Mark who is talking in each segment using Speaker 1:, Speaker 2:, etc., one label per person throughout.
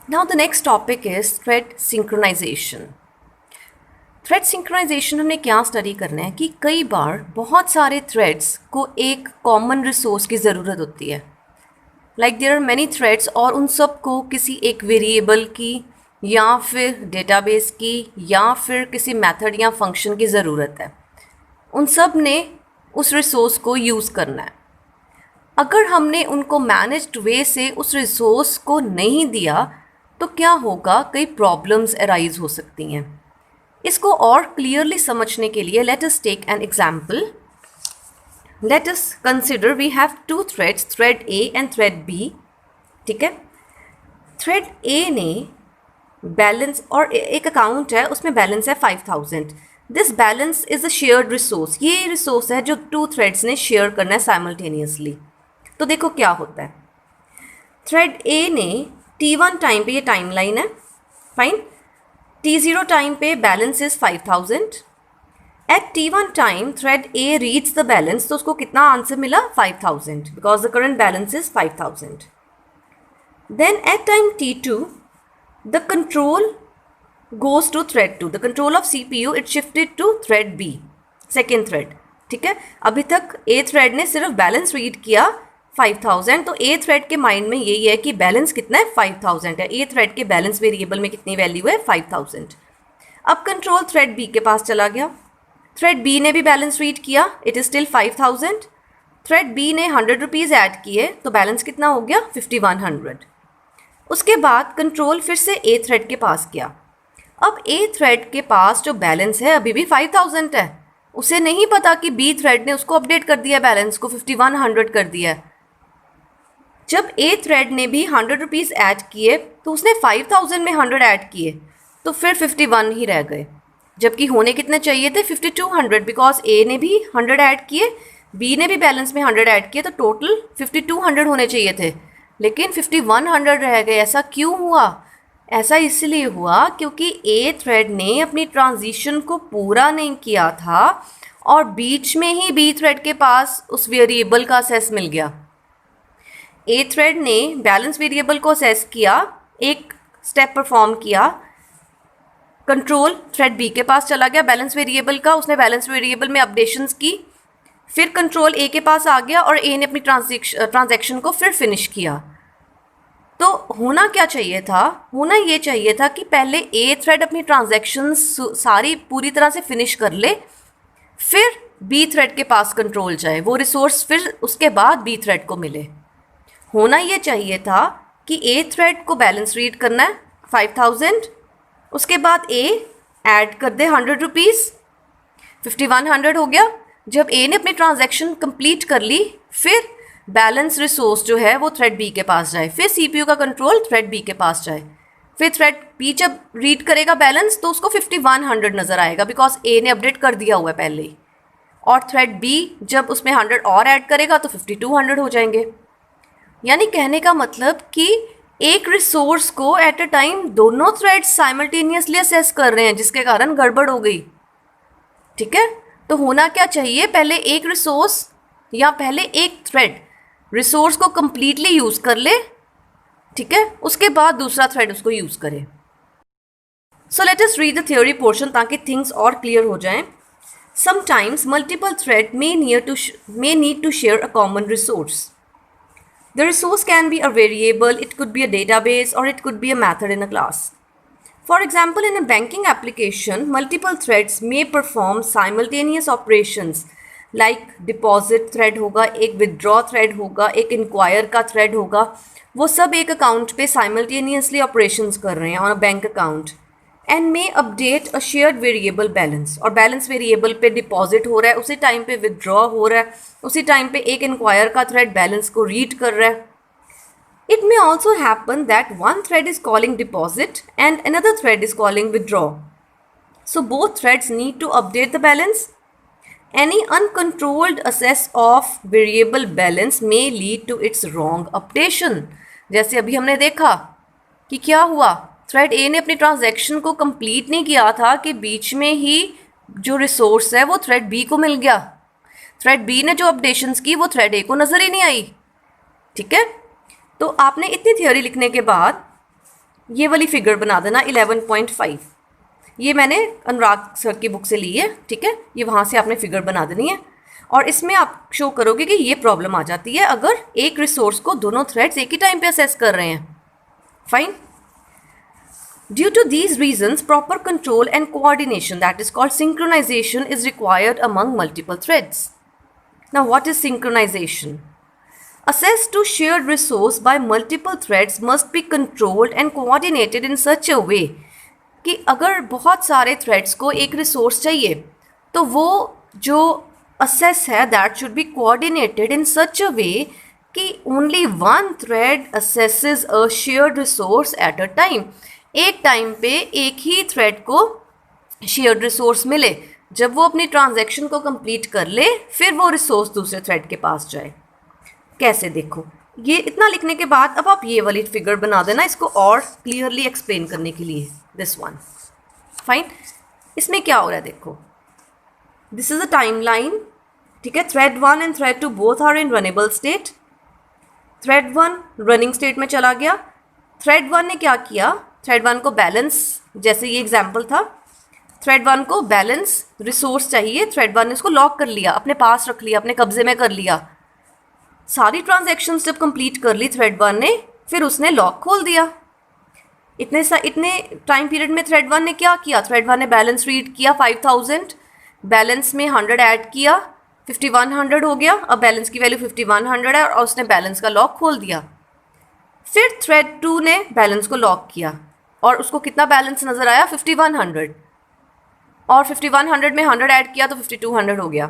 Speaker 1: Now the next topic is thread synchronization. Thread synchronization हमने क्या study करना है कि कई बार बहुत सारे थ्रेड्स को एक कॉमन रिसोर्स की ज़रूरत होती है. Like there are many threads और उन सब को किसी एक वेरिएबल की या फिर डेटाबेस की या फिर किसी मेथड या फंक्शन की ज़रूरत है. उन सब ने उस रिसोर्स को यूज़ करना है. अगर हमने उनको मैनेज्ड वे से उस रिसोर्स को नहीं दिया तो क्या होगा, कई प्रॉब्लम्स अराइज हो सकती हैं. इसको और क्लियरली समझने के लिए let us take an example. Let us consider we have two threads, thread A and thread B. ठीक है, थ्रेड ए ने बैलेंस और एक अकाउंट है उसमें बैलेंस है 5000. This balance is a shared resource. ये रिसोर्स है जो टू थ्रेड्स ने शेयर करना है साइमल्टेनियसली. तो देखो क्या होता है. थ्रेड ए ने T1 टाइम पे, ये टाइम लाइन है, फाइन. T0 टाइम पे balance is 5000. At T1 time thread A reads the balance, तो उसको कितना आंसर मिला, 5000, because the current balance is 5000. Then at time T2 the control goes to thread 2. The control of CPU it shifted to thread B, second thread. ठीक है, अभी तक A thread ने सिर्फ बैलेंस रीड किया 5000, तो A थ्रेड के mind में यही है कि बैलेंस कितना है, 5000 है. A थ्रेड के बैलेंस वेरिएबल में कितनी वैल्यू है, 5000. अब कंट्रोल थ्रेड B के पास चला गया. थ्रेड B ने भी बैलेंस रीड किया, it is still 5000. Thread B ने 100 रुपीज़ ऐड किए तो बैलेंस कितना हो गया, 5100. उसके बाद कंट्रोल फिर से A थ्रेड के पास गया. अब A थ्रेड के पास जो बैलेंस है अभी भी 5000 है. उसे नहीं पता कि B थ्रेड ने उसको अपडेट कर दिया, बैलेंस को 5100 कर दिया है. जब A थ्रेड ने भी 100 रुपीज़ ऐड किए तो उसने 5000 में 100 ऐड किए तो फिर 51 ही रह गए, जबकि होने कितने चाहिए थे, 5200, बिकॉज A ने भी 100 ऐड किए, B ने भी बैलेंस में 100 ऐड किए, तो टोटल 5200 होने चाहिए थे, लेकिन 5100 रह गए. ऐसा क्यों हुआ? ऐसा इसलिए हुआ क्योंकि A थ्रेड ने अपनी ट्रांजिशन को पूरा नहीं किया था और बीच में ही B थ्रेड के पास उस वेरिएबल का असेस मिल गया. A थ्रेड ने बैलेंस वेरिएबल को असेस किया, एक स्टेप परफॉर्म किया, कंट्रोल थ्रेड B के पास चला गया बैलेंस वेरिएबल का, उसने बैलेंस वेरिएबल में अपडेशंस की, फिर कंट्रोल A के पास आ गया और A ने अपनी ट्रांजैक्शन को फिर फिनिश किया. तो होना क्या चाहिए था, होना ये चाहिए था कि पहले A थ्रेड अपनी ट्रांजैक्शन सारी पूरी तरह से फिनिश कर ले, फिर B थ्रेड के पास कंट्रोल जाए, वो रिसोर्स फिर उसके बाद B थ्रेड को मिले. होना ये चाहिए था कि A थ्रेड को बैलेंस रीड करना है 5000, उसके बाद A ऐड कर दे 100 रुपीज़, 5100 हो गया. जब A ने अपनी ट्रांजैक्शन कंप्लीट कर ली फिर बैलेंस रिसोर्स जो है वो थ्रेड B के पास जाए, फिर CPU का कंट्रोल थ्रेड B के पास जाए, फिर थ्रेड B जब रीड करेगा बैलेंस तो उसको 5100 नज़र आएगा, बिकॉज A ने अपडेट कर दिया हुआ है पहले ही, और थ्रेड B जब उसमें 100 और ऐड करेगा तो 5200 हो जाएंगे. यानी कहने का मतलब कि एक रिसोर्स को एट अ टाइम दोनों थ्रेड्स साइमल्टेनियसली असेस कर रहे हैं, जिसके कारण गड़बड़ हो गई. ठीक है, तो होना क्या चाहिए, पहले एक रिसोर्स या पहले एक थ्रेड रिसोर्स को कंप्लीटली यूज़ कर ले, ठीक है, उसके बाद दूसरा थ्रेड उसको यूज़ करे. सो let us read the theory portion ताकि थिंग्स और क्लियर हो जाएं. Sometimes multiple thread may need to share a common resource. The resource can be a variable, it could be a database, or it could be a method in a class. For example, in a banking application, multiple threads may perform simultaneous operations. Like deposit thread होगा, एक withdraw thread होगा, एक inquire का thread होगा, वो सब एक account पे साइमल्टेनियसली ऑपरेशंस कर रहे हैं on a bank account, and may update a shared variable balance. और बैलेंस वेरिएबल पे डिपॉजिट हो रहा है, उसी टाइम पे विदड्रॉ हो रहा है, उसी टाइम पे एक इंक्वायर का थ्रेड बैलेंस को रीड कर रहा है. It may also happen that one thread is calling deposit and another thread is calling withdraw. So both threads need to update the balance. Any uncontrolled access of variable balance may lead to its wrong updation. जैसे अभी हमने देखा कि क्या हुआ, thread A ने अपनी transaction को कंप्लीट नहीं किया था कि बीच में ही जो रिसोर्स है वो थ्रेड B को मिल गया. थ्रेड B ने जो अपडेशंस की वो थ्रेड A को नज़र ही नहीं आई. ठीक है, तो आपने इतनी थ्योरी लिखने के बाद ये वाली फिगर बना देना 11.5। ये मैंने अनुराग सर की बुक से ली है, ठीक है, ये वहाँ से आपने फिगर बना देनी है और इसमें आप शो करोगे कि ये प्रॉब्लम आ जाती है अगर एक रिसोर्स को दोनों थ्रेड्स एक ही टाइम पे असेस कर रहे हैं। Fine. Due to these reasons, proper control and coordination, that is called synchronization, is required among multiple threads. Now, what is synchronization? Access to shared resource by multiple threads must be controlled and coordinated in such a way कि अगर बहुत सारे threads को एक resource चाहिए तो वो जो असेस है दैट शुड बी कोऑर्डिनेटेड इन सच अ वे कि only one thread assesses a shared resource at a time. एक टाइम पे एक ही थ्रेड को शेयर्ड रिसोर्स मिले, जब वो अपनी ट्रांजैक्शन को कंप्लीट कर ले फिर वो रिसोर्स दूसरे थ्रेड के पास जाए। कैसे, देखो, ये इतना लिखने के बाद अब आप ये वाली फिगर बना देना इसको और क्लियरली एक्सप्लेन करने के लिए, दिस वन। फाइन। इसमें क्या हो रहा है, देखो, this is a time line, ठीक है। Thread 1 and thread 2 both are in runnable state. Thread 1 running state में चला गया। थ्रेड 1 ने क्या किया, थ्रेड 1 को बैलेंस, जैसे ये एग्जाम्पल था, थ्रेड 1 को बैलेंस रिसोर्स चाहिए, थ्रेड 1 ने इसको लॉक कर लिया, अपने पास रख लिया, अपने कब्जे में कर लिया। सारी ट्रांजैक्शंस जब कंप्लीट कर ली थ्रेड 1 ने, फिर उसने लॉक खोल दिया। इतने टाइम पीरियड में थ्रेड 1 ने क्या किया, थ्रेड 1 ने बैलेंस रीड किया 5000, बैलेंस में 100 ऐड किया, 5100 हो गया। अब बैलेंस की वैल्यू 5100 है और उसने बैलेंस का लॉक खोल दिया। फिर थ्रेड 2 ने बैलेंस को लॉक किया और उसको कितना बैलेंस नज़र आया, 5100, और 5100 में 100 ऐड किया तो 5200 हो गया।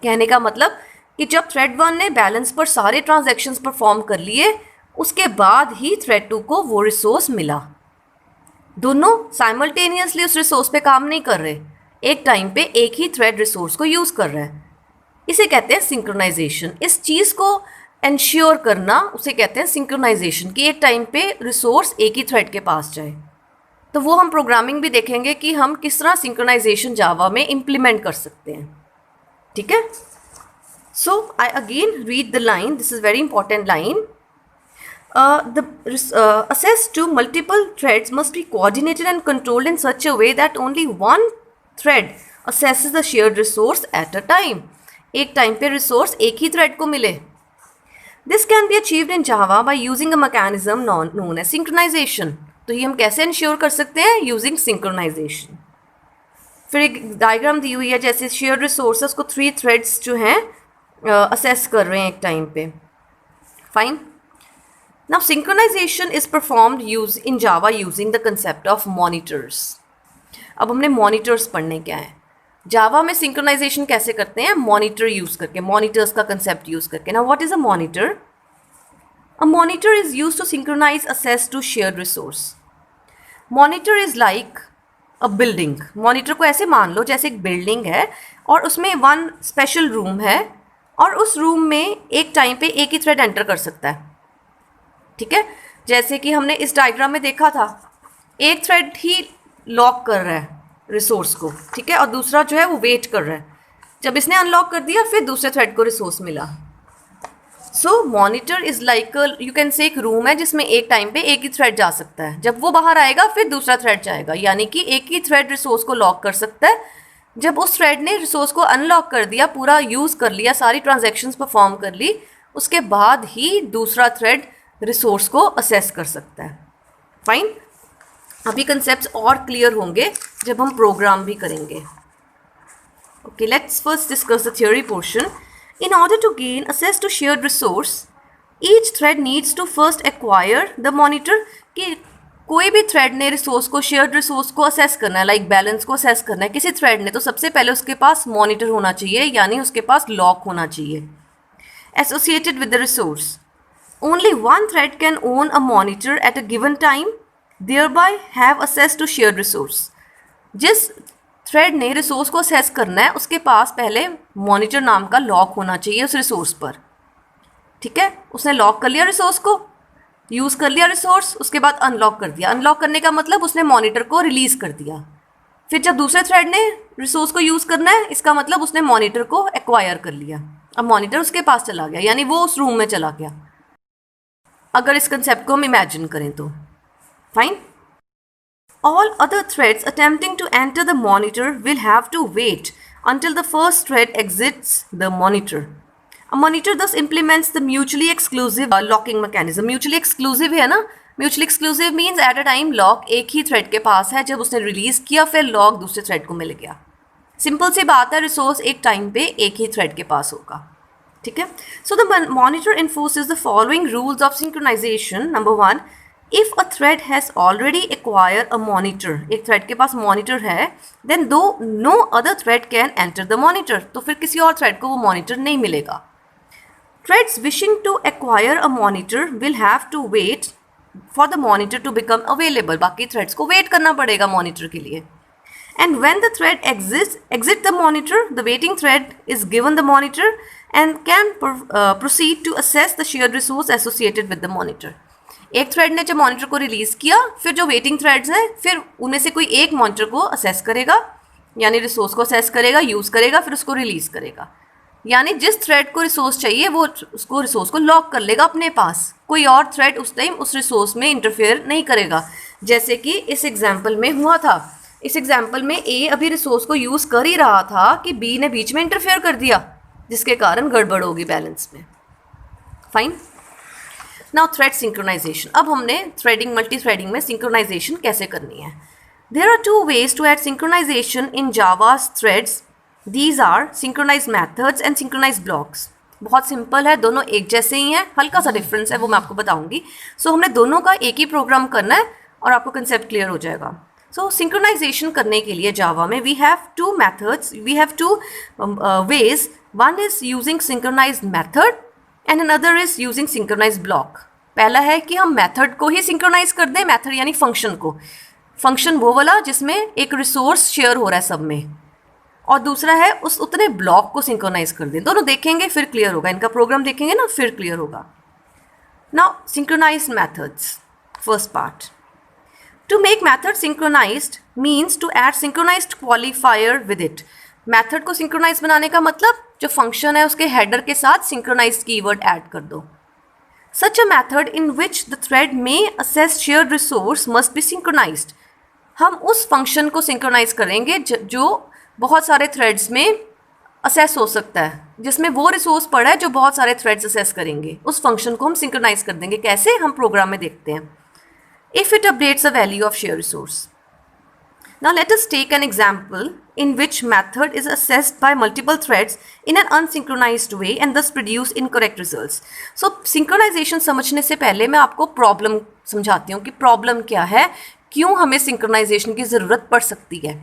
Speaker 1: कहने का मतलब कि जब थ्रेड 1 ने बैलेंस पर सारे ट्रांजैक्शंस परफॉर्म कर लिए उसके बाद ही थ्रेड 2 को वो रिसोर्स मिला। दोनों साइमल्टेनियसली उस रिसोर्स पे काम नहीं कर रहे, एक टाइम पे एक ही थ्रेड रिसोर्स को यूज़ कर रहा है। इसे कहते हैं सिंक्रोनाइजेशन। इस चीज़ को इंश्योर करना उसे कहते हैं सिंक्रोनाइजेशन, कि एक टाइम पे रिसोर्स एक ही थ्रेड के पास जाए। तो वो हम प्रोग्रामिंग भी देखेंगे कि हम किस तरह सिंक्रोनाइजेशन जावा में इम्प्लीमेंट कर सकते हैं, ठीक है। So I again read the line. This is very important line. Access to multiple threads must be coordinated and controlled in such a way that only one thread assesses the shared resource at a time. एक time पे resource एक ही thread को मिले। This can be achieved in Java by using a mechanism known as synchronization. तो ये हम कैसे इंश्योर कर सकते हैं, यूजिंग सिंक्रोनाइजेशन। फिर एक डायग्राम दी हुई है, जैसे शेयर रिसोर्सेस को 3 थ्रेड्स जो हैं असेस कर रहे हैं एक टाइम पे। Fine. Now synchronization is performed use in Java using the concept of monitors. अब हमने मॉनिटर्स पढ़ने क्या है, जावा में सिंक्रोनाइजेशन कैसे करते हैं, मॉनिटर यूज़ करके, मॉनिटर्स का कंसेप्ट यूज़ करके। Now what is a monitor? A monitor is use to synchronize access to shared resource. Monitor is like a building. Monitor को ऐसे मान लो जैसे एक बिल्डिंग है और उसमें वन स्पेशल रूम है और उस रूम में एक टाइम पे एक ही थ्रेड एंटर कर सकता है, ठीक है। जैसे कि हमने इस डायग्राम में देखा था, एक थ्रेड ही लॉक कर रहा है रिसोर्स को, ठीक है, और दूसरा जो है वो वेट कर रहा है। जब इसने अनलॉक कर दिया फिर दूसरे थ्रेड को रिसोर्स मिला। So monitor is like, you can से, एक रूम है जिसमें एक टाइम पे एक ही थ्रेड जा सकता है। जब वो बाहर आएगा फिर दूसरा थ्रेड जाएगा, यानी कि एक ही थ्रेड रिसोर्स को लॉक कर सकता है। जब उस थ्रेड ने रिसोर्स को अनलॉक कर दिया, पूरा यूज़ कर लिया, सारी ट्रांजैक्शंस परफॉर्म कर ली, उसके बाद ही दूसरा थ्रेड रिसोर्स को असेस कर सकता है। फाइन। अभी कंसेप्ट्स और क्लियर होंगे जब हम प्रोग्राम भी करेंगे। Okay, let's first discuss the theory portion. In order to gain access to shared resource, each thread needs to first acquire the monitor। कि कोई भी थ्रेड ने रिसोर्स को, शेयर्ड रिसोर्स को असेस करना है, लाइक बैलेंस को असेस करना है किसी थ्रेड ने, तो सबसे पहले उसके पास मॉनिटर होना चाहिए, यानी उसके पास लॉक होना चाहिए associated with the resource. Only one thread can own a monitor at a given time, thereby have access to shared resource. जिस थ्रेड ने रिसोर्स को असेस करना है उसके पास पहले मॉनिटर नाम का लॉक होना चाहिए उस रिसोर्स पर, ठीक है। उसने लॉक कर लिया रिसोर्स को, यूज़ कर लिया रिसोर्स, उसके बाद अनलॉक कर दिया। अनलॉक करने का मतलब उसने मॉनिटर को रिलीज़ कर दिया। फिर जब दूसरे थ्रेड ने रिसोर्स को यूज़ करना है, इसका मतलब उसने मॉनिटर को एक्वायर कर लिया। अब मॉनिटर उसके पास चला गया, यानी वो उस रूम में चला गया, अगर इस कंसेप्ट को हम इमेजिन करें तो। Fine. All other threads attempting to enter the monitor will have to wait until the first thread exits the monitor. A monitor thus implements the mutually exclusive locking mechanism. Mutually exclusive है ना, mutually exclusive means at a time lock एक ही thread के पास है, जब उसने release किया फिर lock दूसरे thread को मिल गया. सिंपल सी बात है, रिसोर्स एक टाइम पे एक ही thread के पास होगा. ठीक है. So the monitor enforces the following rules of synchronization. Number 1, if a thread has already acquired a monitor, एक thread के पास monitor है, then though no other thread can enter the monitor, तो फिर किसी और thread को वो monitor नहीं मिलेगा. Threads wishing to acquire a monitor will have to wait for the monitor to become available. बाकी threads को wait करना पड़ेगा monitor के लिए. And when the thread exit the monitor, the waiting thread is given the monitor and can proceed to assess the shared resource associated with the monitor. एक thread ने जब monitor को release किया, फिर जो वेटिंग थ्रेड्स हैं फिर उनमें से कोई एक मॉनिटर को असेस करेगा, यानी रिसोर्स को असेस करेगा, यूज़ करेगा, फिर उसको रिलीज़ करेगा. यानी जिस थ्रेड को रिसोर्स चाहिए वो उसको रिसोर्स को लॉक कर लेगा अपने पास. कोई और थ्रेड उस टाइम उस रिसोर्स में इंटरफेयर नहीं करेगा, जैसे कि इस एग्जाम्पल में हुआ था. इस एग्जाम्पल में ए अभी रिसोर्स को यूज़ कर ही रहा था कि बी ने बीच में इंटरफेयर कर दिया, जिसके कारण गड़बड़ होगी बैलेंस में. फाइन. Now thread synchronization. अब हमने थ्रेडिंग मल्टी थ्रेडिंग में सिंक्रोनाइजेशन कैसे करनी है. There are 2 ways to add synchronization in Java's threads. These are synchronize methods and synchronize blocks. बहुत सिंपल है, दोनों एक जैसे ही हैं, हल्का सा डिफरेंस है वो मैं आपको बताऊंगी. सो हमने दोनों का एक ही प्रोग्राम करना है और आपको कंसेप्ट क्लियर हो जाएगा. सो सिंक्रोनाइजेशन करने के लिए जावा में we have 2 methods, we have 2 ways. One is using synchronize method and another is using synchronize block. पहला है कि हम मेथड को ही सिंक्रोनाइज कर दें, मेथड यानी फंक्शन को. फंक्शन वो वाला जिसमें एक रिसोर्स शेयर हो रहा है सब में, और दूसरा है उस उतने ब्लॉक को सिंक्रोनाइज कर दें. दोनों देखेंगे फिर क्लियर होगा, इनका प्रोग्राम देखेंगे ना फिर क्लियर होगा. Now synchronize methods. First part. To make method synchronized means to add synchronized qualifier with it. Method को सिंक्रोनाइज बनाने का मतलब जो फंक्शन है उसके हेडर के साथ सिंक्रोनाइज्ड कीवर्ड ऐड कर दो. Such a method in which the thread may access shared resource must be synchronized. हम उस फंक्शन को सिंक्रोनाइज करेंगे जो बहुत सारे थ्रेड्स में असेस हो सकता है, जिसमें वो रिसोर्स पड़ा है जो बहुत सारे थ्रेड्स असेस करेंगे. उस फंक्शन को हम सिंक्रोनाइज कर देंगे. कैसे, हम प्रोग्राम में देखते हैं. If it updates the value of shared resource. Now let us take an example in which method is assessed by multiple threads in an unsynchronized way and thus produce incorrect results. So synchronization समझने से पहले मैं आपको problem समझाती हूँ कि problem क्या है, क्यों हमें सिंक्रोनाइजेशन की ज़रूरत पड़ सकती है.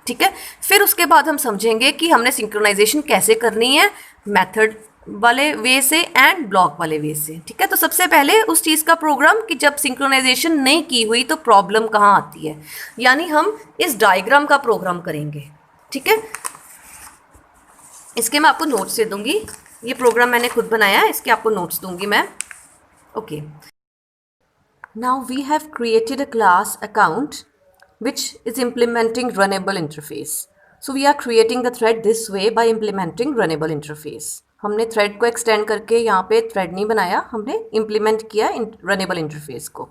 Speaker 1: ठीक है. फिर उसके बाद हम समझेंगे कि हमने सिंक्रोनाइजेशन कैसे करनी है, मेथड वाले वे से एंड ब्लॉक वाले वे से. ठीक है. तो सबसे पहले उस चीज़ का प्रोग्राम कि जब सिंक्रोनाइजेशन नहीं की हुई तो प्रॉब्लम कहाँ आती है, यानी हम इस डायग्राम का प्रोग्राम करेंगे. ठीक है. इसके मैं आपको नोट्स दे दूंगी. ये प्रोग्राम मैंने खुद बनाया है, इसके आपको नोट्स दूंगी मैं. Okay. Now we have created a class account which is implementing runnable interface. So we are creating the thread this way by implementing runnable interface. हमने थ्रेड को एक्सटेंड करके यहाँ पे थ्रेड नहीं बनाया, हमने इम्प्लीमेंट किया रनेबल इंटरफेस को.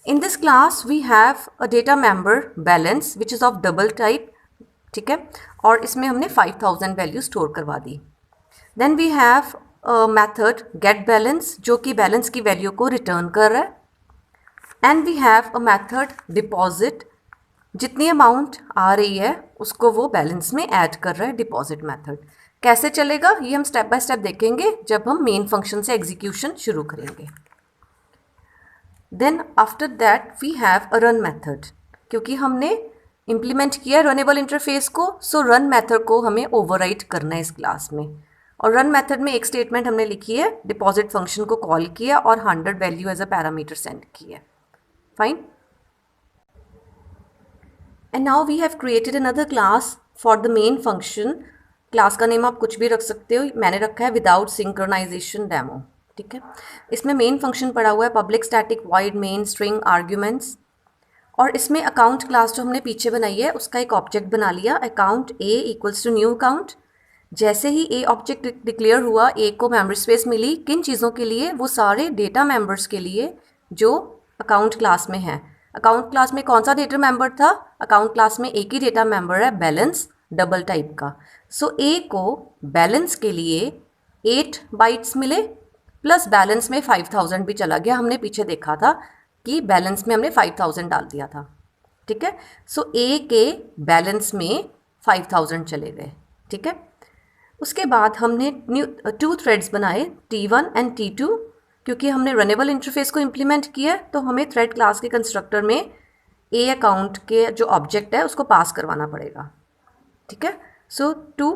Speaker 1: In this class we have a data member balance which is of double type. ठीक है. और इसमें हमने 5000 वैल्यू स्टोर करवा दी. Then we have a method get balance जो कि बैलेंस की वैल्यू को रिटर्न कर रहा है. And we have a method deposit, जितनी अमाउंट आ रही है उसको वो बैलेंस में ऐड कर रहा है. डिपॉजिट मेथड कैसे चलेगा ये हम स्टेप बाय स्टेप देखेंगे जब हम मेन फंक्शन से एग्जीक्यूशन शुरू करेंगे. Then after that we have a run method. क्योंकि हमने इम्प्लीमेंट किया रनेबल इंटरफेस को, सो रन मेथड को हमें ओवरराइट करना है इस क्लास में. और रन मेथड में एक स्टेटमेंट हमने लिखी है, डिपॉजिट फंक्शन को कॉल किया और 100 value as a parameter send की है. Fine. And now we have created another class for the main function. Class का नेम आप कुछ भी रख सकते हो, मैंने रखा है विदाउट सिंक्रोनाइजेशन डेमो. ठीक है. इसमें मेन फंक्शन पड़ा हुआ है public static void main string arguments. और इसमें अकाउंट क्लास जो हमने पीछे बनाई है उसका एक ऑब्जेक्ट बना लिया, account A equals to new account. जैसे ही ए ऑब्जेक्ट डिक्लेयर हुआ, ए को मेमोरी स्पेस मिली. किन चीज़ों के लिए, वो सारे डेटा मेंबर्स के लिए जो अकाउंट क्लास में हैं. अकाउंट क्लास में कौन सा डेटा मेंबर था? अकाउंट क्लास में एक ही डेटा मेंबर है, बैलेंस डबल टाइप का। सो ए को बैलेंस के लिए 8 बाइट्स मिले, प्लस बैलेंस में 5000 भी चला गया। हमने पीछे देखा था कि बैलेंस में हमने 5000 डाल दिया था, ठीक है। सो ए के बैलेंस में 5000 चले गए, ठीक है। उसके बाद हमने 2 थ्रेड्स बनाए, T1 एंड T2। क्योंकि हमने रनेबल इंटरफेस को इम्प्लीमेंट किया तो हमें थ्रेड क्लास के कंस्ट्रक्टर में ए अकाउंट के जो ऑब्जेक्ट है उसको पास करवाना पड़ेगा, ठीक है। सो 2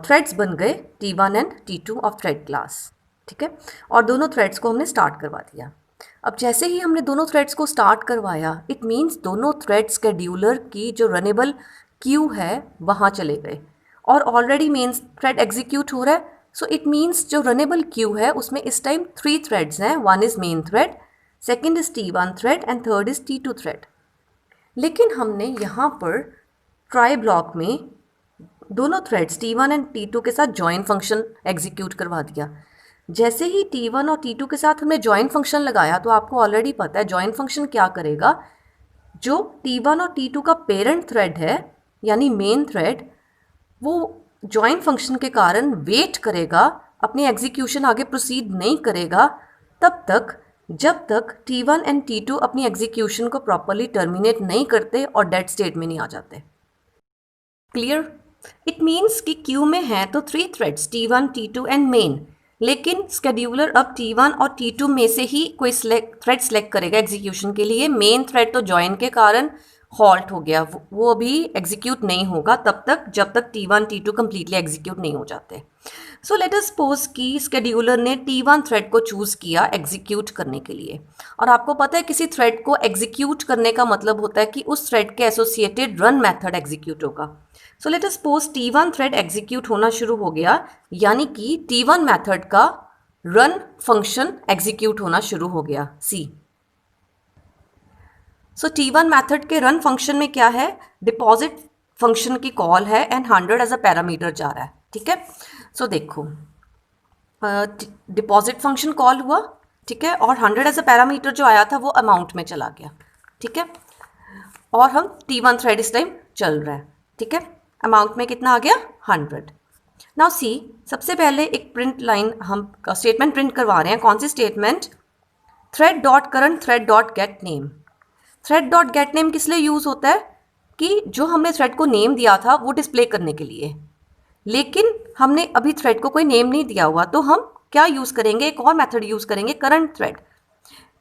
Speaker 1: थ्रेड्स बन गए, T1 and T2 of thread class, ठीक है। और दोनों थ्रेड्स को हमने स्टार्ट करवा दिया। अब जैसे ही हमने दोनों थ्रेड्स को स्टार्ट करवाया, इट मीन्स दोनों थ्रेड स्केड्यूलर की जो रनेबल क्यू है वहाँ चले गए और ऑलरेडी मेन थ्रेड एग्जीक्यूट हो रहा है। सो इट मीन्स जो रनेबल क्यू है उसमें इस टाइम 3 थ्रेड्स हैं। One is main thread, second is T1 thread and third is T2 thread. लेकिन हमने यहाँ पर ट्राई ब्लॉक में दोनों थ्रेड्स T1 एंड T2 के साथ जॉइन फंक्शन एग्जीक्यूट करवा दिया। जैसे ही T1 और T2 के साथ हमने जॉइन फंक्शन लगाया तो आपको ऑलरेडी पता है जॉइन फंक्शन क्या करेगा। जो T1 और T2 का पेरेंट थ्रेड है यानी मेन थ्रेड, वो जॉइन फंक्शन के कारण वेट करेगा, अपनी एग्जीक्यूशन आगे प्रोसीड नहीं करेगा तब तक जब तक T1 एंड T2 अपनी एग्जीक्यूशन को प्रॉपरली टर्मिनेट नहीं करते और डेड स्टेट में नहीं आ जाते। क्लियर? इट मीन्स कि क्यू में है तो 3 threads T1, T2 and main, लेकिन स्केड्यूलर अब T1 और T2 में से ही कोई थ्रेड सेलेक्ट करेगा एग्जीक्यूशन के लिए। मेन थ्रेड तो जॉइन के कारण हॉल्ट हो गया, वो अभी एग्जीक्यूट नहीं होगा तब तक जब तक T1, T2 कम्प्लीटली एग्जीक्यूट नहीं हो जाते। सो लेट अस सपोज कि स्केड्यूलर ने T1 थ्रेड को चूज़ किया एग्जीक्यूट करने के लिए, और आपको पता है किसी थ्रेड को एग्जीक्यूट करने का मतलब होता है कि उस थ्रेड के एसोसिएटेड रन मेथड एग्जीक्यूट होगा। सो let us suppose T1 thread execute होना शुरू हो गया, यानी कि T1 मेथड का रन फंक्शन एग्जीक्यूट होना शुरू हो गया, सी। सो T1 मेथड के रन फंक्शन में क्या है, डिपॉजिट फंक्शन की कॉल है एंड 100 एज अ पैरामीटर जा रहा है, ठीक है। सो देखो डिपॉजिट फंक्शन कॉल हुआ, ठीक है, और 100 एज अ पैरामीटर जो आया था वो अमाउंट में चला गया, ठीक है। और हम T1 थ्रेड इस टाइम चल रहा है, ठीक है। अमाउंट में कितना आ गया, 100। नाउ सी, सबसे पहले एक प्रिंट लाइन हम स्टेटमेंट प्रिंट करवा रहे हैं। कौन सी statement? Thread dot current thread dot get name. Thread dot get name किस लिए यूज़ होता है कि जो हमने थ्रेड को नेम दिया था वो डिस्प्ले करने के लिए, लेकिन हमने अभी थ्रेड को कोई नेम नहीं दिया हुआ, तो हम क्या यूज़ करेंगे, एक और मेथड यूज़ करेंगे, करंट थ्रेड।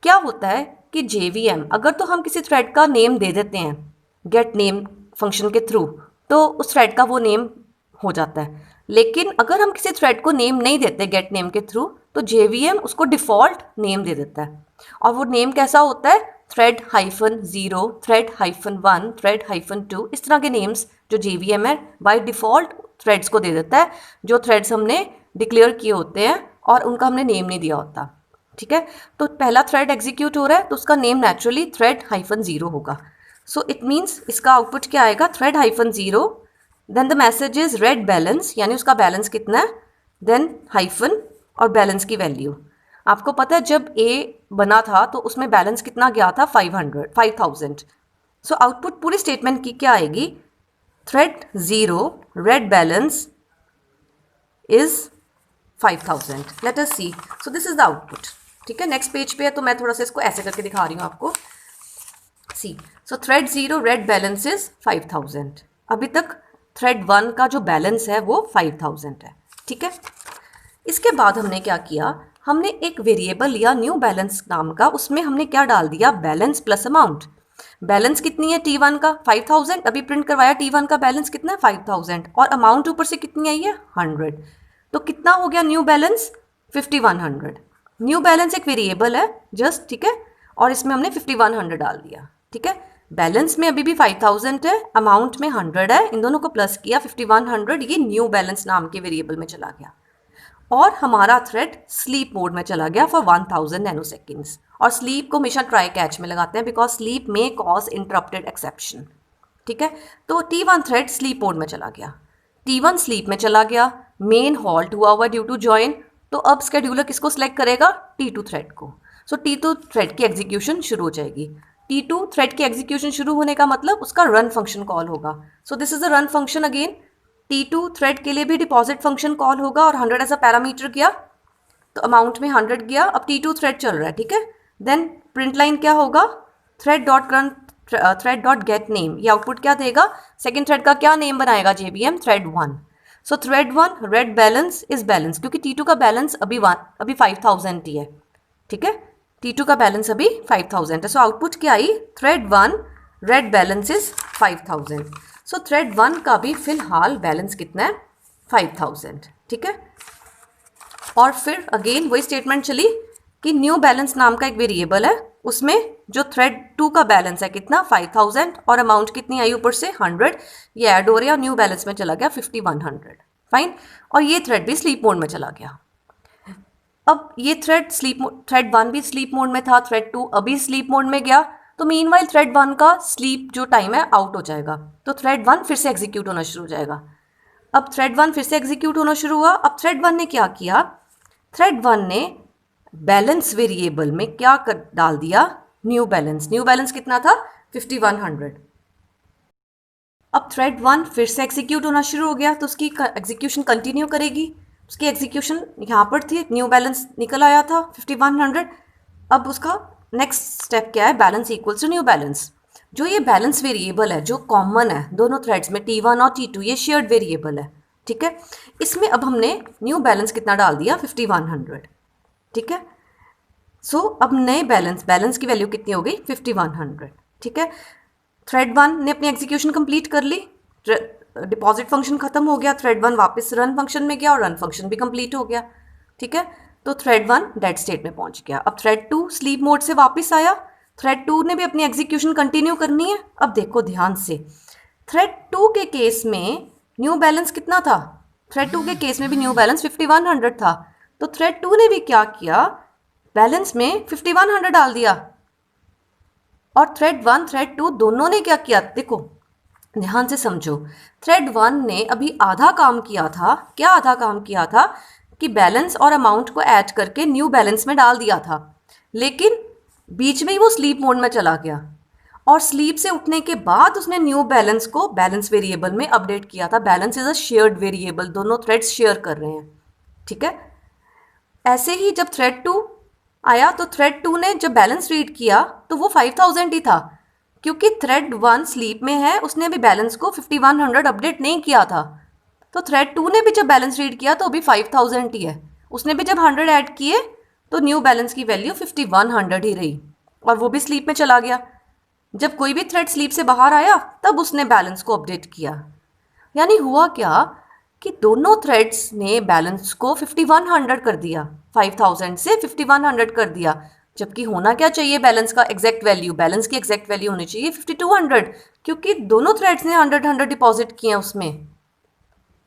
Speaker 1: क्या होता है कि JVM अगर तो हम किसी थ्रेड का नेम दे देते हैं गेट नेम फंक्शन के थ्रू तो उस थ्रेड का वो नेम हो जाता है, लेकिन अगर हम किसी थ्रेड को नेम नहीं देते गेट नेम के थ्रू तो JVM उसको डिफ़ॉल्ट नेम दे देता है। और वो नेम कैसा होता है, thread-0, thread-1, thread-2, इस तरह के नेम्स जो JVM है बाय डिफ़ॉल्ट थ्रेड्स को दे देता है जो थ्रेड्स हमने डिक्लेयर किए होते हैं और उनका हमने नेम नहीं दिया होता, ठीक है। तो पहला थ्रेड एग्जीक्यूट हो रहा है तो उसका नेम नेचुरली thread-0 होगा। सो इट मीन्स इसका आउटपुट क्या आएगा, thread-0, then the message is read balance, यानी उसका बैलेंस कितना है, देन हाइफन और बैलेंस की वैल्यू। आपको पता है जब ए बना था तो उसमें बैलेंस कितना गया था, 5000। सो आउटपुट पूरी स्टेटमेंट की क्या आएगी, thread-0 read balance is 5000। Let us see, so this is the output, ठीक है। नेक्स्ट पेज पे है तो मैं थोड़ा सा इसको ऐसे करके दिखा रही हूँ आपको। सी, सो thread-0 रेड बैलेंस इज 5000। अभी तक thread-1 का जो बैलेंस है वो 5000 है, ठीक है। इसके बाद हमने क्या किया, हमने एक वेरिएबल लिया न्यू बैलेंस नाम का, उसमें हमने क्या डाल दिया, बैलेंस प्लस अमाउंट। बैलेंस कितनी है T1 का, 5000, अभी प्रिंट करवाया T1 का बैलेंस कितना है, 5000, और अमाउंट ऊपर से कितनी आई है, 100। तो कितना हो गया न्यू बैलेंस, 5100। न्यू बैलेंस एक वेरिएबल है जस्ट, ठीक है, और इसमें हमने 5100 डाल दिया, ठीक है। बैलेंस में अभी भी 5000 है, अमाउंट में 100 है, इन दोनों को प्लस किया 5100, ये न्यू बैलेंस नाम के वेरिएबल में चला गया और हमारा थ्रेड स्लीप मोड में चला गया फॉर 1000 नैनोसेकेंड्स। और स्लीप को हमेशा ट्राई कैच में लगाते हैं बिकॉज स्लीप में कॉज इंटरप्टेड एक्सेप्शन, ठीक है। तो T1 थ्रेड स्लीप मोड में चला गया, T1 स्लीप में चला गया, मेन हॉल्ट हुआ हुआ ड्यू टू जॉइन, तो अब स्केड्यूलर किसको सिलेक्ट करेगा, T2 थ्रेड को। सो T2 थ्रेड की एग्जीक्यूशन शुरू हो जाएगी। T2 थ्रेड के एग्जीक्यूशन शुरू होने का मतलब उसका रन फंक्शन कॉल होगा. सो this is a run function again. T2 thread के लिए भी डिपॉजिट फंक्शन कॉल होगा और 100 ऐसा पैरामीटर गया तो अमाउंट में 100 गया. अब T2 थ्रेड चल रहा है, ठीक है. देन प्रिंट लाइन क्या होगा, thread dot run thread dot get name. ये आउटपुट क्या देगा, सेकेंड थ्रेड का क्या नेम बनाएगा, JVM thread 1. So thread 1 read balance is balance, क्योंकि T2 का बैलेंस अभी 5000 ही है, ठीक है. T2 का बैलेंस अभी 5000 है. सो आउटपुट क्या आई, thread 1 read balance is 5000. So thread 1 का भी फिलहाल बैलेंस कितना है, 5000, ठीक है. और फिर अगेन वही स्टेटमेंट चली कि न्यू बैलेंस नाम का एक वेरिएबल है, उसमें जो थ्रेड 2 का बैलेंस है कितना 5000 और अमाउंट कितनी आई ऊपर से 100, ये ऐड हो रहा है, न्यू बैलेंस में चला गया 5100. फाइन. और ये थ्रेड भी स्लीप मोड में चला गया. अब ये थ्रेड 1 भी स्लीप मोड में था, थ्रेड 2 अभी स्लीप मोड में गया, तो मीनवाइल थ्रेड 1 का स्लीप जो टाइम है आउट हो जाएगा, तो थ्रेड 1 फिर से एग्जीक्यूट होना शुरू हो जाएगा. अब थ्रेड 1 फिर से एग्जीक्यूट होना शुरू हुआ. अब थ्रेड 1 ने क्या किया, थ्रेड 1 ने बैलेंस वेरिएबल में क्या डाल दिया, न्यू बैलेंस. न्यू बैलेंस कितना था 5100. अब थ्रेड 1 फिर से एग्जीक्यूट होना शुरू हो गया, तो उसकी एग्जीक्यूशन कंटिन्यू करेगी. उसकी एग्जीक्यूशन यहाँ पर थी, न्यू बैलेंस निकल आया था 5100. अब उसका नेक्स्ट स्टेप क्या है, balance equals to new balance. जो ये बैलेंस वेरिएबल है जो कॉमन है दोनों थ्रेड्स में, T1 और T2, ये शेयर्ड वेरिएबल है, ठीक है. इसमें अब हमने न्यू बैलेंस कितना डाल दिया 5100, ठीक है. सो अब नए बैलेंस की वैल्यू कितनी हो गई 5100, ठीक है. थ्रेड 1 ने अपनी एग्जीक्यूशन कंप्लीट कर ली, डिपॉजिट फंक्शन खत्म हो गया, थ्रेड 1 वापस रन फंक्शन में गया और रन फंक्शन भी कंप्लीट हो गया, ठीक है. तो थ्रेड 1 डेड स्टेट में पहुंच गया. अब थ्रेड 2 स्लीप मोड से वापस आया, थ्रेड 2 ने भी अपनी एग्जीक्यूशन कंटिन्यू करनी है. अब देखो ध्यान से, थ्रेड 2 के केस में न्यू बैलेंस कितना था, थ्रेड 2 के केस में भी न्यू बैलेंस 5100 था. तो थ्रेड 2 ने भी क्या किया, बैलेंस में 5100 डाल दिया. और थ्रेड 1 थ्रेड 2 दोनों ने क्या किया, देखो ध्यान से समझो. थ्रेड 1 ने अभी आधा काम किया था, क्या आधा काम किया था कि बैलेंस और अमाउंट को ऐड करके न्यू बैलेंस में डाल दिया था, लेकिन बीच में ही वो स्लीप मोड में चला गया और स्लीप से उठने के बाद उसने न्यू बैलेंस को बैलेंस वेरिएबल में अपडेट किया था. Balance is a shared variable, दोनों थ्रेड्स शेयर कर रहे हैं, ठीक है. ऐसे ही जब थ्रेड 2 आया तो थ्रेड 2 ने जब बैलेंस रीड किया तो वो 5000 ही था, क्योंकि थ्रेड 1 स्लीप में है, उसने अभी बैलेंस को 5100 अपडेट नहीं किया था. तो थ्रेड 2 ने भी जब बैलेंस रीड किया तो अभी 5000 ही है, उसने भी जब 100 ऐड किए तो न्यू बैलेंस की वैल्यू 5100 ही रही और वो भी स्लीप में चला गया. जब कोई भी थ्रेड स्लीप से बाहर आया तब उसने बैलेंस को अपडेट किया. यानी हुआ क्या कि दोनों थ्रेड्स ने बैलेंस को 5100 कर दिया, 5000 से 5100 कर दिया, जबकि होना क्या चाहिए बैलेंस का एग्जैक्ट वैल्यू, बैलेंस की एग्जैक्ट वैल्यू होनी चाहिए 5200, क्योंकि दोनों थ्रेड्स ने 100 डिपॉजिट किए हैं उसमें,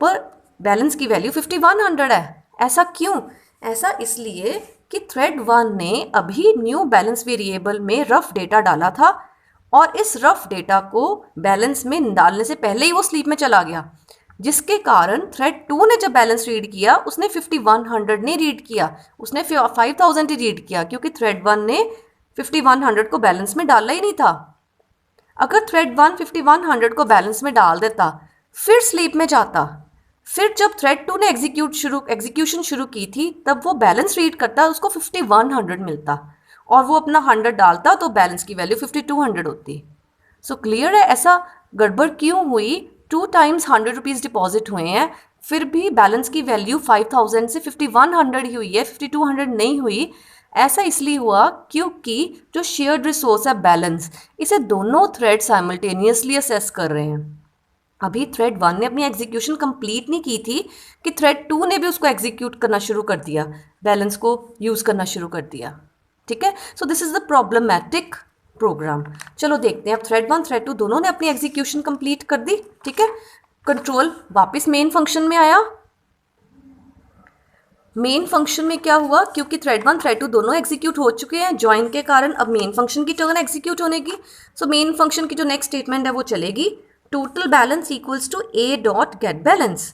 Speaker 1: पर बैलेंस की वैल्यू 5100 है. ऐसा क्यों, ऐसा इसलिए कि थ्रेड 1 ने अभी न्यू बैलेंस वेरिएबल में रफ डेटा डाला था और इस रफ डेटा को बैलेंस में डालने से पहले ही वो स्लीप में चला गया, जिसके कारण थ्रेड 2 ने जब बैलेंस रीड किया उसने 5100 नहीं रीड किया, उसने 5000 ही रीड किया, क्योंकि थ्रेड 1 ने 5100 को बैलेंस में डाला ही नहीं था. अगर थ्रेड 1 5100 को बैलेंस में डाल देता फिर स्लीप में जाता, फिर जब थ्रेड 2 ने एग्जीक्यूशन शुरू की थी तब वो बैलेंस रीड करता, उसको 5100 मिलता और वो अपना 100 डालता तो बैलेंस की वैल्यू 5200 होती. सो क्लियर है ऐसा गड़बड़ क्यों हुई. 2 टाइम्स 100 रुपीज़ डिपॉजिट हुए हैं, फिर भी बैलेंस की वैल्यू 5000 से 5100 ही हुई है, 5200 नहीं हुई. ऐसा इसलिए हुआ क्योंकि जो शेयर्ड रिसोर्स है बैलेंस, इसे दोनों थ्रेड साइमल्टेनियसली असेस कर रहे हैं. अभी थ्रेड 1 ने अपनी एग्जीक्यूशन कंप्लीट नहीं की थी कि थ्रेड 2 ने भी उसको एग्जीक्यूट करना शुरू कर दिया, बैलेंस को यूज़ करना शुरू कर दिया, ठीक है. So this is the problematic program. चलो देखते हैं, अब थ्रेड 1 थ्रेड 2 दोनों ने अपनी एग्जीक्यूशन कंप्लीट कर दी, ठीक है. कंट्रोल वापस मेन फंक्शन में आया. मेन फंक्शन में क्या हुआ, क्योंकि थ्रेड 1 थ्रेड 2 दोनों एग्जीक्यूट हो चुके हैं ज्वाइन के कारण, अब मेन फंक्शन की टर्न एग्जीक्यूट होने की. सो मेन फंक्शन की जो नेक्स्ट स्टेटमेंट है वो चलेगी, total balance equals to A dot get balance.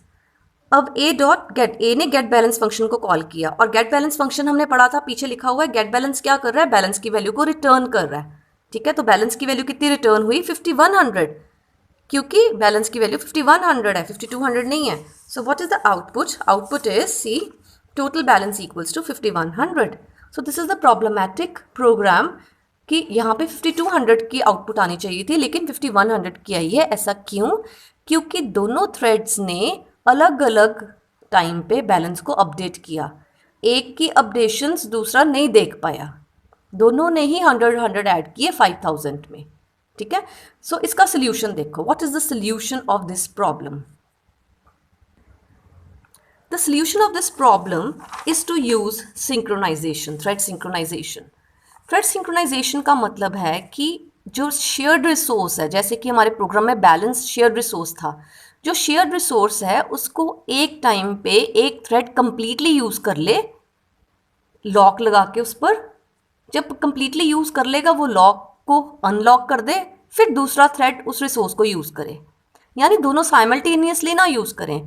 Speaker 1: अब ए ने गेट बैलेंस फंक्शन को कॉल किया और गेट बैलेंस फंक्शन हमने पढ़ा था, पीछे लिखा हुआ है. गेट बैलेंस क्या कर रहा है, बैलेंस की वैल्यू को रिटर्न कर रहा है, ठीक है, तो बैलेंस की वैल्यू कितनी रिटर्न हुई 5100, क्योंकि बैलेंस की वैल्यू 5100 है, 5200 नहीं है. So what is the output? Output is C total balance equals to 5100. So this is the problematic program कि यहाँ पे 5200 की आउटपुट आनी चाहिए थी लेकिन 5100 की आई है. ऐसा क्यों? क्योंकि दोनों थ्रेड्स ने अलग अलग टाइम पे बैलेंस को अपडेट किया. एक की अपडेशंस दूसरा नहीं देख पाया. दोनों ने ही 100 ऐड किए 5000 में. ठीक है, सो इसका सोल्यूशन देखो. What is the solution of this problem? The solution of this problem is to use synchronization, thread synchronization. Thread synchronization का मतलब है कि जो शेयर्ड रिसोर्स है, जैसे कि हमारे प्रोग्राम में बैलेंस शेयर्ड रिसोर्स था, जो शेयर्ड रिसोर्स है उसको एक टाइम पे एक थ्रेड कंप्लीटली यूज़ कर ले, लॉक लगा के उस पर. जब कंप्लीटली यूज़ कर लेगा वो लॉक को अनलॉक कर दे, फिर दूसरा थ्रेड उस रिसोर्स को यूज़ करे. यानी दोनों साइमल्टेनियसली ना यूज़ करें.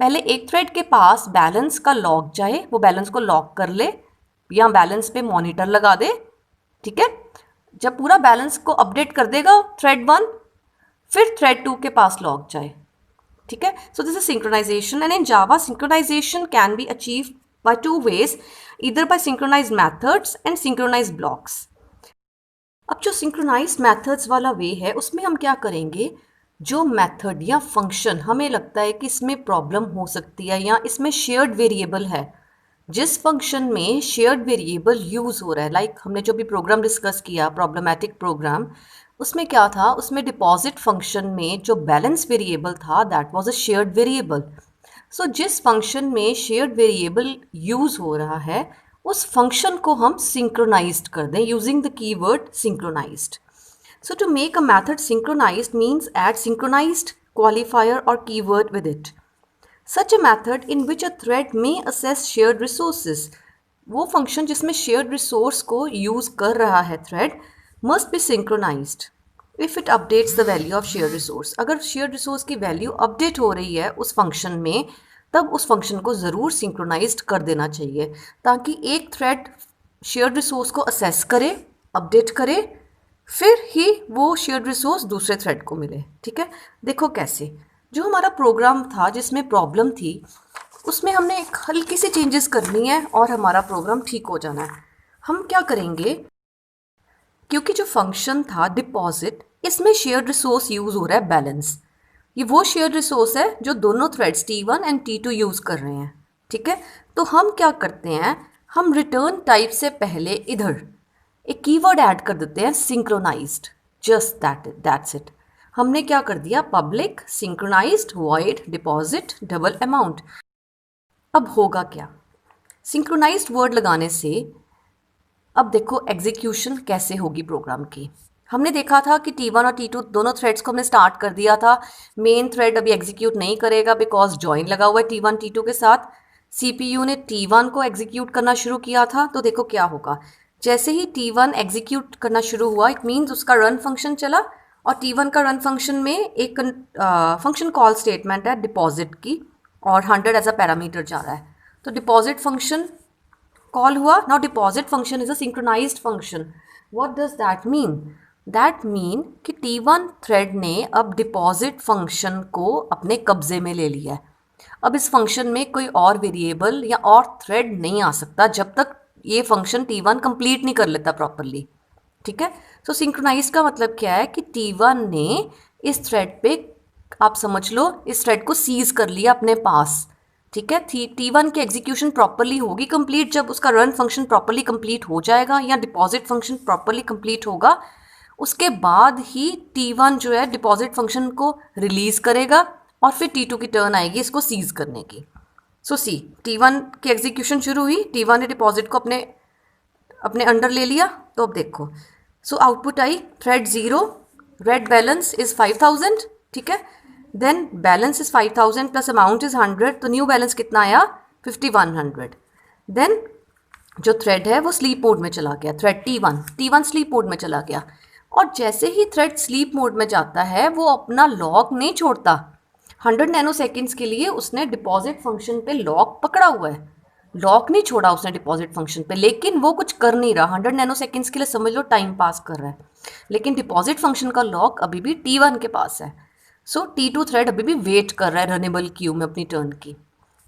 Speaker 1: पहले एक थ्रेड के पास बैलेंस का लॉक जाए, वो बैलेंस को लॉक कर ले या बैलेंस पे मॉनिटर लगा दे. ठीक है, जब पूरा बैलेंस को अपडेट कर देगा थ्रेड 1, फिर थ्रेड 2 के पास लॉक जाए. ठीक है, so this is synchronization. And in Java synchronization can be achieve by two ways, either by synchronize methods and synchronize blocks. अब जो सिंक्रोनाइज मैथड्स वाला वे है उसमें हम क्या करेंगे, जो मेथड या फंक्शन हमें लगता है कि इसमें प्रॉब्लम हो सकती है या इसमें शेयर्ड वेरिएबल है, जिस फंक्शन में शेयर्ड वेरिएबल यूज़ हो रहा है, लाइक हमने जो भी प्रोग्राम डिस्कस किया प्रॉब्लमैटिक प्रोग्राम, उसमें क्या था, उसमें डिपॉजिट फंक्शन में जो बैलेंस वेरिएबल था that was a shared variable. So जिस फंक्शन में शेयर्ड वेरिएबल यूज़ हो रहा है उस फंक्शन को हम सिंक्रोनाइज्ड कर दें using the keyword synchronized. So to make a method synchronized means add synchronized qualifier or keyword with it. Such a method in which a thread may access shared resources. वो function जिसमें shared resource को use कर रहा है thread must be synchronized if it updates the value of shared resource. अगर shared resource की value update हो रही है उस function में, तब उस function को ज़रूर synchronized कर देना चाहिए ताकि एक thread shared resource को access करे, update करे, फिर ही वो शेयर्ड रिसोर्स दूसरे थ्रेड को मिले. ठीक है, देखो कैसे. जो हमारा प्रोग्राम था जिसमें प्रॉब्लम थी उसमें हमने एक हल्की सी चेंजेस करनी है और हमारा प्रोग्राम ठीक हो जाना है. हम क्या करेंगे, क्योंकि जो फंक्शन था डिपॉजिट, इसमें शेयर्ड रिसोर्स यूज़ हो रहा है बैलेंस. ये वो शेयर्ड रिसोर्स है जो दोनों threads T1 and T2 use कर रहे हैं. ठीक है, तो हम क्या करते हैं, हम रिटर्न टाइप से पहले इधर एक कीवर्ड ऐड कर देते हैं सिंक्रोनाइज्ड. Just that's it. हमने क्या कर दिया, public synchronized void deposit double amount. अब होगा क्या, सिंक्रोनाइज्ड वर्ड लगाने से अब देखो एग्जीक्यूशन कैसे होगी प्रोग्राम की. हमने देखा था कि T1 और T2 दोनों थ्रेड्स को हमने स्टार्ट कर दिया था. मेन थ्रेड अभी एग्जीक्यूट नहीं करेगा बिकॉज जॉइन लगा हुआ है T1 T2 के साथ. CPU ने T1 को एग्जीक्यूट करना शुरू किया था. तो देखो क्या होगा, जैसे ही T1 एग्जीक्यूट करना शुरू हुआ इट मीन्स उसका रन फंक्शन चला और T1 का रन फंक्शन में एक फंक्शन कॉल स्टेटमेंट है डिपॉजिट की और 100 एज अ पैरामीटर जा रहा है. तो डिपॉजिट फंक्शन कॉल हुआ. Now deposit function is a synchronized function. What does that mean? That mean कि T1 थ्रेड ने अब डिपॉजिट फंक्शन को अपने कब्जे में ले लिया है. अब इस फंक्शन में कोई और वेरिएबल या और थ्रेड नहीं आ सकता जब तक ये फंक्शन T1 कंप्लीट नहीं कर लेता प्रॉपरली. ठीक है, सो सिंक्रोनाइज का मतलब क्या है कि T1 ने इस थ्रेड पे, आप समझ लो, इस थ्रेड को सीज कर लिया अपने पास. ठीक है, T1 की एग्जीक्यूशन प्रॉपरली होगी कंप्लीट जब उसका रन फंक्शन प्रॉपरली कंप्लीट हो जाएगा या डिपॉजिट फंक्शन प्रॉपरली कंप्लीट होगा. उसके बाद ही T1 जो है डिपॉजिट फंक्शन को रिलीज़ करेगा और फिर T2 की टर्न आएगी इसको सीज करने की. सो सी, T1 की एग्जीक्यूशन शुरू हुई, T1 ने डिपॉजिट को अपने अंडर ले लिया. तो अब देखो, so output I thread 0, read balance is 5000. ठीक है, then balance is 5000 plus amount is 100. तो न्यू बैलेंस कितना आया, 5100. देन जो थ्रेड है वो स्लीप मोड में चला गया. थ्रेड T1 स्लीप मोड में चला गया. और जैसे ही थ्रेड स्लीप मोड में जाता है वो अपना लॉक नहीं छोड़ता. 100 नैनो सेकेंड्स के लिए उसने डिपॉजिट फंक्शन पे लॉक पकड़ा हुआ है. लॉक नहीं छोड़ा उसने डिपॉजिट फंक्शन पे, लेकिन वो कुछ कर नहीं रहा, 100 नैनो सेकेंड्स के लिए समझ लो टाइम पास कर रहा है, लेकिन डिपॉजिट फंक्शन का लॉक अभी भी T1 के पास है। सो T2 थ्रेड अभी भी वेट कर रहा है रनेबल क्यू में अपनी टर्न की।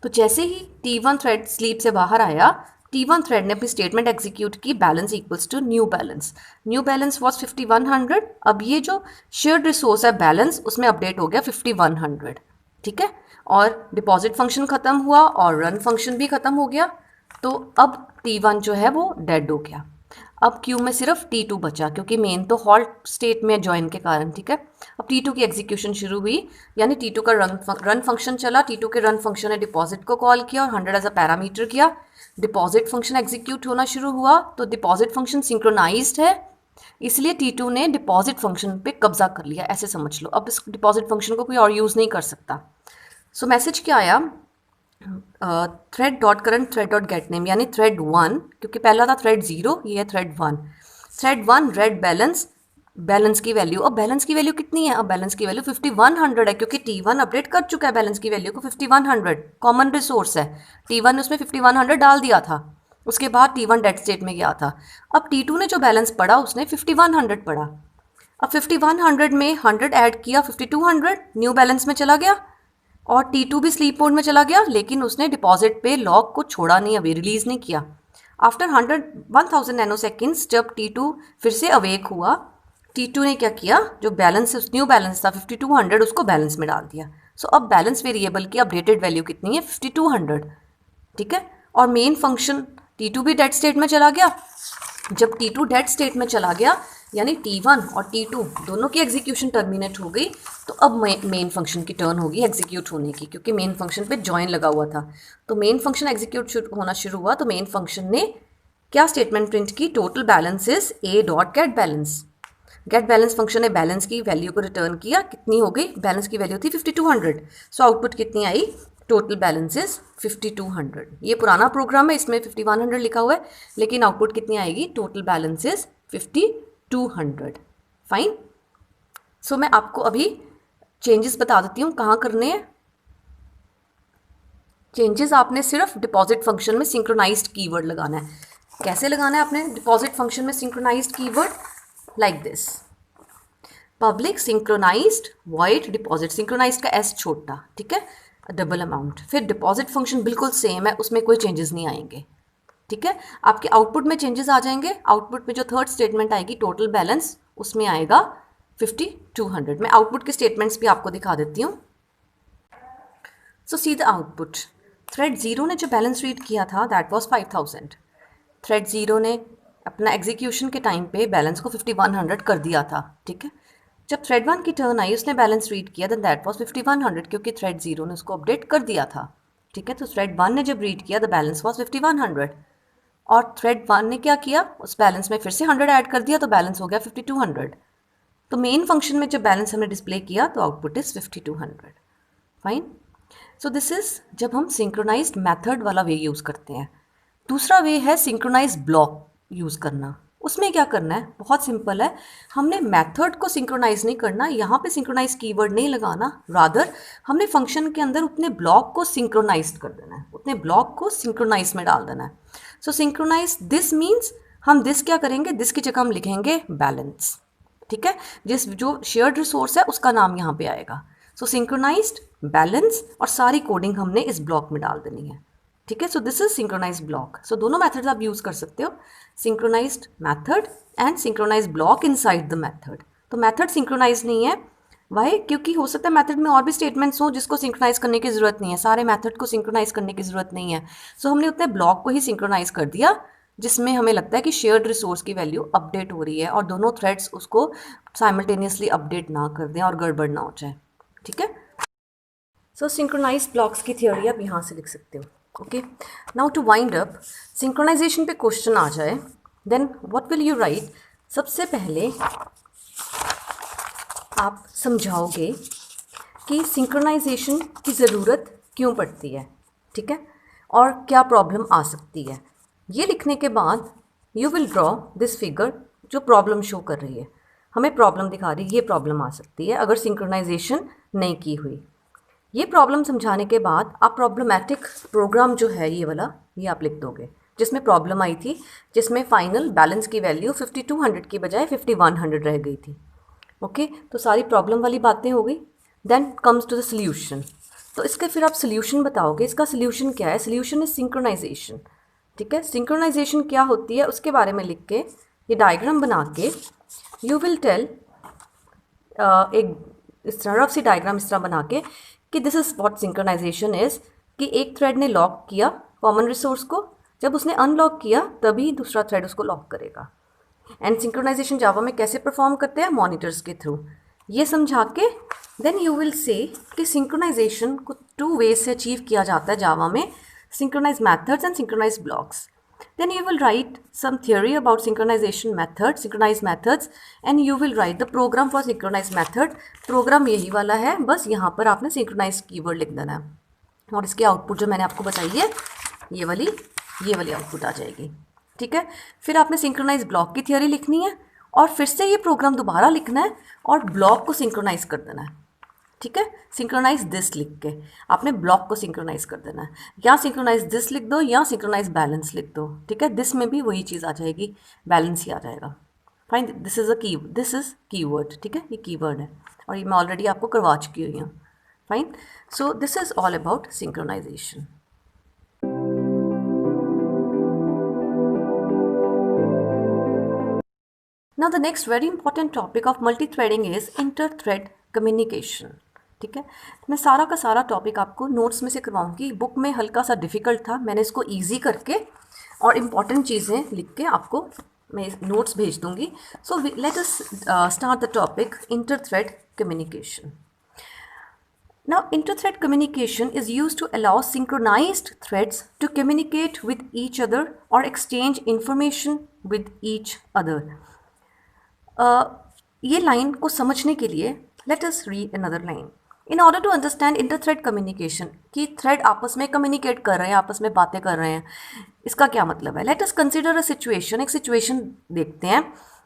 Speaker 1: तो जैसे ही T1 थ्रेड स्लीप से बाहर आया, T1 थ्रेड ने अपनी स्टेटमेंट एग्जीक्यूट की, balance equals to new balance. New balance was 5100। अब ये जो शेयर्ड रिसोर्स है बैलेंस, उसमें अपडेट हो गया 5100, ठीक है। और डिपॉजिट फंक्शन ख़त्म हुआ और रन फंक्शन भी ख़त्म हो गया। तो अब T1 जो है वो डेड हो गया। अब क्यू में सिर्फ T2 बचा, क्योंकि मेन तो हॉल्ट स्टेट में जॉइन के कारण, ठीक है। अब T2 की एग्जीक्यूशन शुरू हुई, यानी T2 का रन फंक्शन चला। T2 के रन फंक्शन ने डिपॉजिट को कॉल किया और 100 एज अ पैरामीटर किया। डिपॉजिट फंक्शन एग्जीक्यूट होना शुरू हुआ, तो डिपॉजिट फंक्शन सिंक्रोनाइज्ड है, इसलिए T2 ने डिपॉजिट फंक्शन पे कब्जा कर लिया, ऐसे समझ लो। अब इस डिपॉजिट फंक्शन को कोई और यूज़ नहीं कर सकता। सो मैसेज क्या आया, thread dot current thread dot get name, यानी थ्रेड 1, क्योंकि पहला था थ्रेड 0, ये है thread 1। Thread 1 read balance, balance की वैल्यू, अब बैलेंस की वैल्यू कितनी है, अब बैलेंस की वैल्यू 5100 है, क्योंकि T1 अपडेट कर चुका है बैलेंस की वैल्यू को 5100, कॉमन रिसोर्स है। T1 ने उसमें 5100 डाल दिया था, उसके बाद T1 डेड स्टेट में गया था। अब T2 ने जो बैलेंस पढ़ा उसने 5100 पढ़ा। अब 5100 में 100 ऐड किया, 5200 न्यू बैलेंस में चला गया, और T2 भी स्लीप मोड में चला गया, लेकिन उसने डिपॉजिट पे लॉक को छोड़ा नहीं, अभी रिलीज़ नहीं किया। आफ्टर 1000 नैनो सेकेंड्स जब T2 फिर से अवेक हुआ, T2 ने क्या किया, जो बैलेंस न्यू बैलेंस था 5200, उसको बैलेंस में डाल दिया। सो अब बैलेंस वेरिएबल की अपडेटेड वैल्यू कितनी है, 5200, ठीक है। और मेन फंक्शन T2 भी डेड स्टेट में चला गया। जब T2 डेड स्टेट में चला गया, यानी T1 और T2 दोनों की एग्जीक्यूशन टर्मिनेट हो गई, तो अब मेन फंक्शन की टर्न होगी एग्जीक्यूट होने की, क्योंकि मेन फंक्शन पे जॉइन लगा हुआ था। तो मेन फंक्शन एग्जीक्यूट होना शुरू हुआ, तो मेन फंक्शन ने क्या स्टेटमेंट प्रिंट की, total balance is a dot get balance. Get balance function ने बैलेंस की वैल्यू को रिटर्न किया, कितनी हो गई, बैलेंस की वैल्यू थी 5200, सो आउटपुट कितनी आई, टोटल बैलेंस इज 5200। ये पुराना प्रोग्राम है, इसमें 5100 लिखा हुआ है, लेकिन आउटपुट कितनी आएगी, टोटल बैलेंस इज 5200। फाइन। सो मैं आपको अभी चेंजेस बता देती हूँ कहाँ करने हैं। चेंजेस आपने सिर्फ डिपॉजिट फंक्शन में सिंक्रोनाइज्ड कीवर्ड लगाना है। कैसे लगाना है आपने डिपॉजिट फंक्शन में synchronized keyword, like this, public synchronized void deposit, synchronized का एस छोटा, ठीक है, डबल अमाउंट। फिर डिपॉजिट फंक्शन बिल्कुल सेम है, उसमें कोई चेंजेस नहीं आएंगे, ठीक है। आपके आउटपुट में चेंजेस आ जाएंगे। आउटपुट में जो थर्ड स्टेटमेंट आएगी टोटल बैलेंस, उसमें आएगा 5200। मैं आउटपुट के स्टेटमेंट्स भी आपको दिखा देती हूँ। सो सी द आउटपुट, थ्रेड 0 ने जो बैलेंस रीड किया था दैट वाज 5000। थ्रेड 0 ने अपना एग्जीक्यूशन के टाइम पे बैलेंस को 5100 कर दिया था, ठीक है। जब थ्रेड 1 की टर्न आई, उसने बैलेंस रीड किया, देन दैट वाज 5100, क्योंकि थ्रेड 0 ने उसको अपडेट कर दिया था, ठीक है। तो थ्रेड 1 ने जब रीड किया, द बैलेंस वाज 5100, और थ्रेड 1 ने क्या किया, उस बैलेंस में फिर से 100 ऐड कर दिया, तो बैलेंस हो गया 5200। तो मेन फंक्शन में जब बैलेंस हमने डिस्प्ले किया, तो output is 5200। Fine. So this is जब हम सिंक्रोनाइज्ड मेथड वाला वे यूज़ करते हैं। दूसरा वे है सिंक्रोनाइज ब्लॉक यूज़ करना। उसमें क्या करना है, बहुत सिंपल है, हमने मेथड को सिंक्रोनाइज नहीं करना, यहाँ पे सिंक्रोनाइज कीवर्ड नहीं लगाना, रादर हमने फंक्शन के अंदर उतने ब्लॉक को सिंक्रोनाइज कर देना है, उतने ब्लॉक को सिंक्रोनाइज में डाल देना है। सो सिंक्रोनाइज दिस मीन्स हम दिस क्या करेंगे, दिस की जगह हम लिखेंगे बैलेंस, ठीक है। जिस जो शेयर्ड रिसोर्स है उसका नाम यहाँ पे आएगा। सो सिंक्रोनाइज्ड बैलेंस, और सारी कोडिंग हमने इस ब्लॉक में डाल देनी है, ठीक है। So this is synchronize block. So दोनों मेथड्स आप यूज़ कर सकते हो, synchronized method and synchronize block inside the method. तो मेथड सिंक्रोनाइज नहीं है, वाई, क्योंकि हो सकता है मेथड में और भी स्टेटमेंट्स हों जिसको सिंक्रोनाइज करने की ज़रूरत नहीं है, सारे मेथड को सिंक्रोनाइज करने की ज़रूरत नहीं है। सो हमने उतने ब्लॉक को ही सिंक्रोनाइज कर दिया जिसमें हमें लगता है कि शेयर्ड रिसोर्स की वैल्यू अपडेट हो रही है, और दोनों थ्रेड्स उसको साइमल्टेनियसली अपडेट ना कर दें और गड़बड़ ना हो जाए, ठीक है। सो सिंक्रोनाइज ब्लॉक्स की थ्योरी आप यहाँ से लिख सकते हो। Okay, now to wind up, synchronization पे क्वेश्चन आ जाए, then what will you write. सबसे पहले आप समझाओगे कि सिंक्रोनाइजेशन की ज़रूरत क्यों पड़ती है, ठीक है, और क्या प्रॉब्लम आ सकती है। ये लिखने के बाद you will draw this figure जो प्रॉब्लम शो कर रही है, हमें प्रॉब्लम दिखा रही है, ये प्रॉब्लम आ सकती है अगर सिंक्रोनाइजेशन नहीं की हुई। ये प्रॉब्लम समझाने के बाद आप प्रॉब्लमैटिक प्रोग्राम जो है ये वाला, ये आप लिख दोगे, जिसमें प्रॉब्लम आई थी, जिसमें फाइनल बैलेंस की वैल्यू 5200 की बजाय 5100 रह गई थी। ओके, तो सारी प्रॉब्लम वाली बातें हो गई। Then comes to the solution. तो इसके फिर आप सोल्यूशन बताओगे। इसका सोल्यूशन क्या है? Solution is synchronization. ठीक है, सिंक्रोनाइजेशन क्या होती है उसके बारे में लिख के, ये डायग्राम बना के यू विल टेल, एक इस तरह रफ सी डायग्राम इस तरह बना के कि this is what synchronization is, कि एक थ्रेड ने लॉक किया कॉमन रिसोर्स को, जब उसने अनलॉक किया तभी दूसरा थ्रेड उसको लॉक करेगा। एंड सिंक्रोनाइजेशन जावा में कैसे परफॉर्म करते हैं? मॉनिटर्स के थ्रू। ये समझा के देन यू विल से कि सिंक्रोनाइजेशन को 2 वेज से अचीव किया जाता है जावा में, synchronize methods and synchronize blocks. Then you will write some theory about synchronization methods, synchronized methods, and you will write the program for synchronized method. Program यही वाला है, बस यहाँ पर आपने synchronized कीवर्ड लिख देना है और इसकी आउटपुट जो मैंने आपको बताई है ये वाली आउटपुट आ जाएगी। ठीक है, फिर आपने सिंक्रोनाइज ब्लॉक की थियोरी लिखनी है और फिर से ये प्रोग्राम दोबारा लिखना है और ब्लॉक को सिंक्रोनाइज कर देना है। ठीक है, सिंक्रोनाइज दिस लिख के आपने ब्लॉक को सिंक्रोनाइज कर देना है, या सिंक्रोनाइज दिस लिख दो या सिंक्रोनाइज बैलेंस लिख दो। ठीक है, दिस में भी वही चीज़ आ जाएगी, बैलेंस ही आ जाएगा। Fine, this is keyword. ठीक है, ये कीवर्ड है और ये मैं ऑलरेडी आपको करवा चुकी हुई हूँ। Fine, so this is all about synchronization. Now the next very important topic of multi-threading is inter-thread communication. ठीक है, मैं सारा का सारा टॉपिक आपको नोट्स में से करवाऊंगी। बुक में हल्का सा डिफ़िकल्ट था, मैंने इसको इजी करके और इम्पॉर्टेंट चीज़ें लिख के आपको मैं नोट्स भेज दूंगी। सो let us start the topic inter-thread communication. Now inter-thread communication is used to allow synchronized threads to communicate with each other or exchange information with each other. ये लाइन को समझने के लिए let us read another line. In order to understand inter thread communication, कि thread आपस में communicate कर रहे हैं, आपस में बातें कर रहे हैं, इसका क्या मतलब है? Late us consider a situation, एक सिचुएशन देखते हैं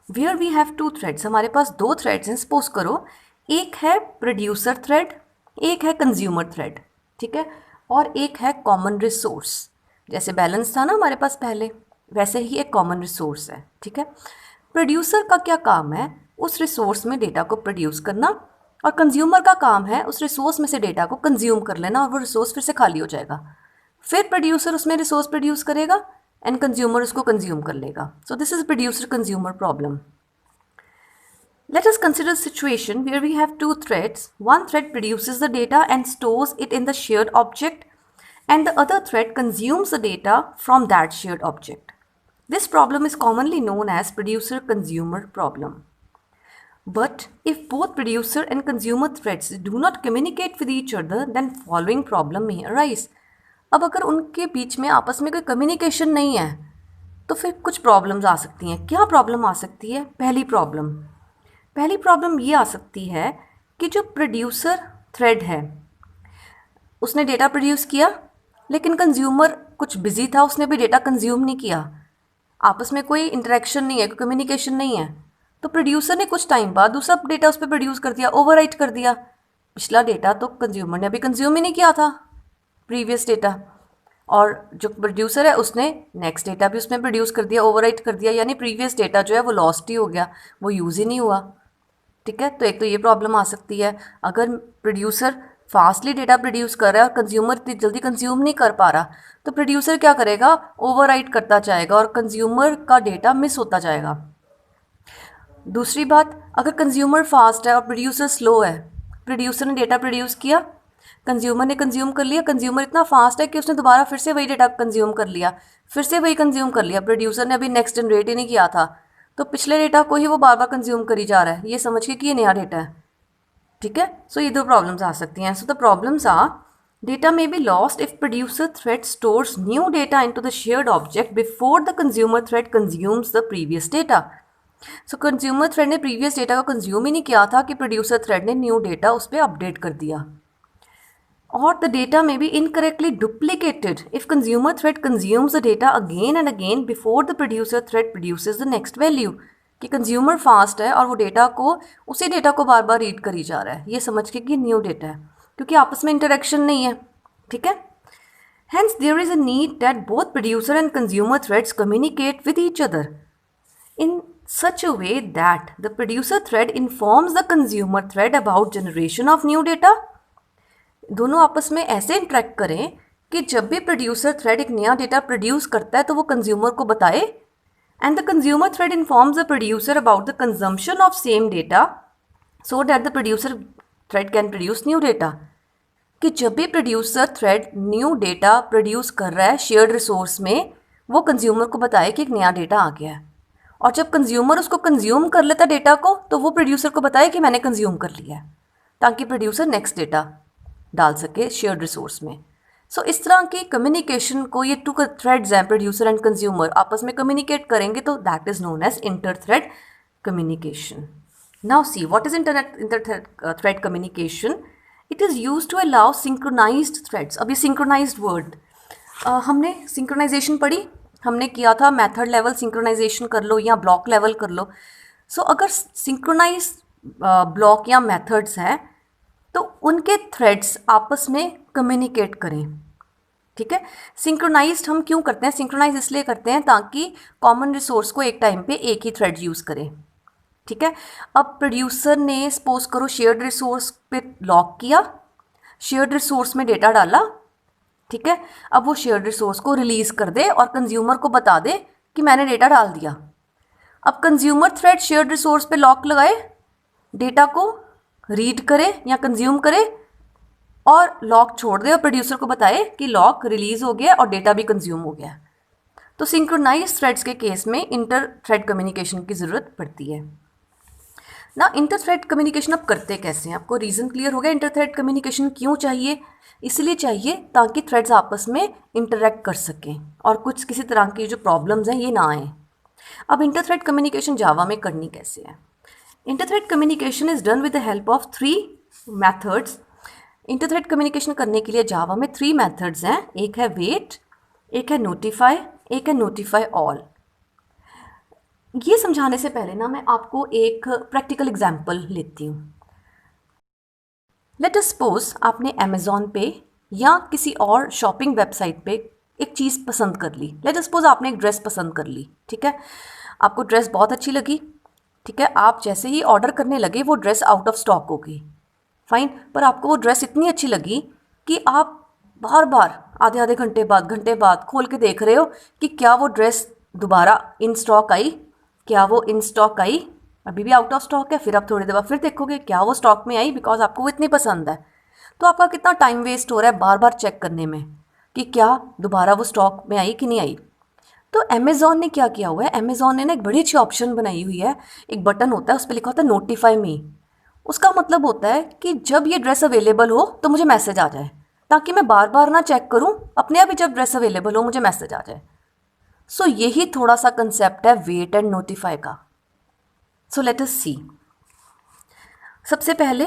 Speaker 1: वेयर वी हैव 2 थ्रेड्स, हमारे पास 2 थ्रेड्स हैं। सपोज करो एक है प्रोड्यूसर थ्रेड, एक है कंज्यूमर थ्रेड। ठीक है, और एक है कॉमन रिसोर्स। जैसे बैलेंस था ना हमारे पास पहले, वैसे ही एक कॉमन रिसोर्स है। ठीक है, प्रोड्यूसर का क्या काम है? उस रिसोर्स में डेटा को प्रोड्यूस करना, और कंज्यूमर का काम है उस रिसोर्स में से डेटा को कंज्यूम कर लेना और वो रिसोर्स फिर से खाली हो जाएगा। फिर प्रोड्यूसर उसमें रिसोर्स प्रोड्यूस करेगा एंड कंज्यूमर उसको कंज्यूम कर लेगा। सो this is producer consumer problem. Let us consider a situation where we have 2 threads. One thread produces the data and stores it in the shared object, and the other thread consumes the data from that shared object. This problem is commonly known as producer-consumer problem. But if both producer and consumer threads do not communicate with each other, then following problem may arise. अब अगर उनके बीच में आपस में कोई communication नहीं है तो फिर कुछ प्रॉब्लम्स आ सकती हैं। क्या प्रॉब्लम आ सकती है? पहली प्रॉब्लम ये आ सकती है कि जो प्रोड्यूसर थ्रेड है उसने डेटा प्रोड्यूस किया, लेकिन कंज्यूमर कुछ बिजी था, उसने भी डेटा कंज्यूम नहीं किया, आपस में कोई इंटरेक्शन नहीं है, कोई कम्युनिकेशन नहीं है। तो प्रोड्यूसर ने कुछ टाइम बाद दूसरा डेटा उस पर प्रोड्यूस कर दिया, ओवरराइट कर दिया। पिछला डेटा तो कंज्यूमर ने अभी कंज्यूम ही नहीं किया था, प्रीवियस डेटा, और जो प्रोड्यूसर है उसने नेक्स्ट डेटा भी उसमें प्रोड्यूस कर दिया, ओवरराइट कर दिया, यानी प्रीवियस डेटा जो है वो लॉस्ट ही हो गया, वो यूज़ ही नहीं हुआ। ठीक है, तो एक तो ये प्रॉब्लम आ सकती है। अगर प्रोड्यूसर फास्टली डेटा प्रोड्यूस कर रहा है और कंज्यूमर इतनी जल्दी कंज्यूम नहीं कर पा रहा, तो प्रोड्यूसर क्या करेगा? ओवरराइट करता जाएगा और कंज्यूमर का डेटा मिस होता जाएगा। दूसरी बात, अगर कंज्यूमर फास्ट है और प्रोड्यूसर स्लो है, प्रोड्यूसर ने डेटा प्रोड्यूस किया, कंज्यूमर ने कंज्यूम कर लिया, कंज्यूमर इतना फास्ट है कि उसने दोबारा फिर से वही डेटा कंज्यूम कर लिया, फिर से वही कंज्यूम कर लिया, प्रोड्यूसर ने अभी नेक्स्ट जनरेट ही नहीं किया था, तो पिछले डेटा को ही वो बार बार कंज्यूम करी जा रहा है, ये समझ के कि ये नया डेटा है। ठीक है, सो ये 2 प्रॉब्लम्स आ सकती हैं। So the problems are data may be lost if producer thread stores new data into the shared object before the consumer thread consumes the previous data. So consumer thread ने previous data को consume ही नहीं किया था कि producer thread ने new data उस पर update कर दिया। और the data may be incorrectly duplicated if consumer thread consumes the data again and again before the producer thread produces the next value. कि कंज्यूमर फास्ट है और वो डेटा को उसी डेटा को बार बार रीड करी जा रहा है, ये समझ के कि न्यू डेटा है, क्योंकि आपस में इंटरेक्शन नहीं है, ठीक है। Hence, there is a need that both producer and consumer threads communicate with each other in such a way that the producer thread informs the consumer thread about generation of new data. दोनों आपस में ऐसे interact करें कि जब भी producer thread एक नया डेटा प्रोड्यूस करता है तो वो कंज्यूमर को बताए, and the consumer thread informs the producer about the consumption of same data so that the producer thread can produce new data. कि जब भी producer thread new data produce कर रहा है शेयर्ड रिसोर्स में, वो कंज्यूमर को बताए कि एक नया डेटा आ गया है, और जब कंज्यूमर उसको कंज्यूम कर लेता डेटा को तो वो प्रोड्यूसर को बताए कि मैंने कंज्यूम कर लिया है, ताकि प्रोड्यूसर नेक्स्ट डेटा डाल सके शेयर्ड रिसोर्स में। सो इस तरह की कम्युनिकेशन को, ये टू थ्रेड्स हैं प्रोड्यूसर एंड कंज्यूमर, आपस में कम्युनिकेट करेंगे तो that is known as inter thread communication. Now see what is inter thread communication. It is use to allow synchronized threads. अब ये सिंक्रोनाइज्ड वर्ड, हमने सिंक्रोनाइजेशन पढ़ी, हमने किया था मेथड लेवल सिंक्रोनाइजेशन कर लो या ब्लॉक लेवल कर लो। सो अगर सिंक्रोनाइज ब्लॉक या मेथड्स हैं तो उनके थ्रेड्स आपस में कम्युनिकेट करें, ठीक है। सिंक्रोनाइज्ड हम क्यों करते हैं? सिंक्रोनाइज इसलिए करते हैं ताकि कॉमन रिसोर्स को एक टाइम पे एक ही थ्रेड यूज़ करें, ठीक है। अब प्रोड्यूसर ने सपोज करो शेयर्ड रिसोर्स पे लॉक किया, शेयर्ड रिसोर्स में डेटा डाला, ठीक है। अब वो शेयर्ड रिसोर्स को रिलीज़ कर दे और कंज्यूमर को बता दे कि मैंने डेटा डाल दिया। अब कंज्यूमर थ्रेड शेयर्ड रिसोर्स पे लॉक लगाए, डेटा को रीड करे या कंज्यूम करे और लॉक छोड़ दे और प्रोड्यूसर को बताए कि लॉक रिलीज़ हो गया और डेटा भी कंज्यूम हो गया। तो सिंक्रोनाइज थ्रेड्स के केस में इंटर थ्रेड कम्युनिकेशन की ज़रूरत पड़ती है ना। इंटर थ्रेड कम्युनिकेशन अब करते कैसे हैं? आपको रीज़न क्लियर हो गया इंटर थ्रेड कम्युनिकेशन क्यों चाहिए? इसलिए चाहिए ताकि थ्रेड्स आपस में इंटरेक्ट कर सकें और कुछ किसी तरह की जो प्रॉब्लम्स हैं ये ना आए। अब इंटर थ्रेड कम्युनिकेशन जावा में करनी कैसे है? Inter thread communication is done with the help of 3 methods. Inter thread communication करने के लिए जावा में 3 मेथड्स हैं। एक है वेट, एक है नोटिफाई, एक है नोटिफाई ऑल। ये समझाने से पहले ना मैं आपको एक प्रैक्टिकल एग्जांपल लेती हूँ। लेट अस सपोज आपने अमेज़ॉन पे या किसी और शॉपिंग वेबसाइट पे एक चीज़ पसंद कर ली। लेट अस सपोज आपने एक ड्रेस पसंद कर ली, ठीक है। आपको ड्रेस बहुत अच्छी लगी, ठीक है। आप जैसे ही ऑर्डर करने लगे वो ड्रेस आउट ऑफ स्टॉक हो गई, फाइन। पर आपको वो ड्रेस इतनी अच्छी लगी कि आप बार बार आधे आधे घंटे बाद खोल के देख रहे हो कि क्या वो ड्रेस दोबारा इन स्टॉक आई, क्या वो इन स्टॉक आई, अभी भी आउट ऑफ स्टॉक है। फिर आप थोड़ी देर बाद फिर देखोगे क्या वो स्टॉक में आई, बिकॉज आपको वो इतनी पसंद है। तो आपका कितना टाइम वेस्ट हो रहा है बार बार चेक करने में कि क्या दोबारा वो स्टॉक में आई कि नहीं आई। तो अमेज़ॉन ने क्या किया हुआ है, अमेज़ॉन ने ना एक बड़ी अच्छी ऑप्शन बनाई हुई है। एक बटन होता है, उस पर लिखा होता है नोटिफाई मी। उसका मतलब होता है कि जब ये ड्रेस अवेलेबल हो तो मुझे मैसेज आ जाए, ताकि मैं बार बार ना चेक करूं, अपने आप ही जब ड्रेस अवेलेबल हो मुझे मैसेज आ जाए। सो यही थोड़ा सा कंसेप्ट है वेट एंड नोटिफाई का। So let us see. सबसे पहले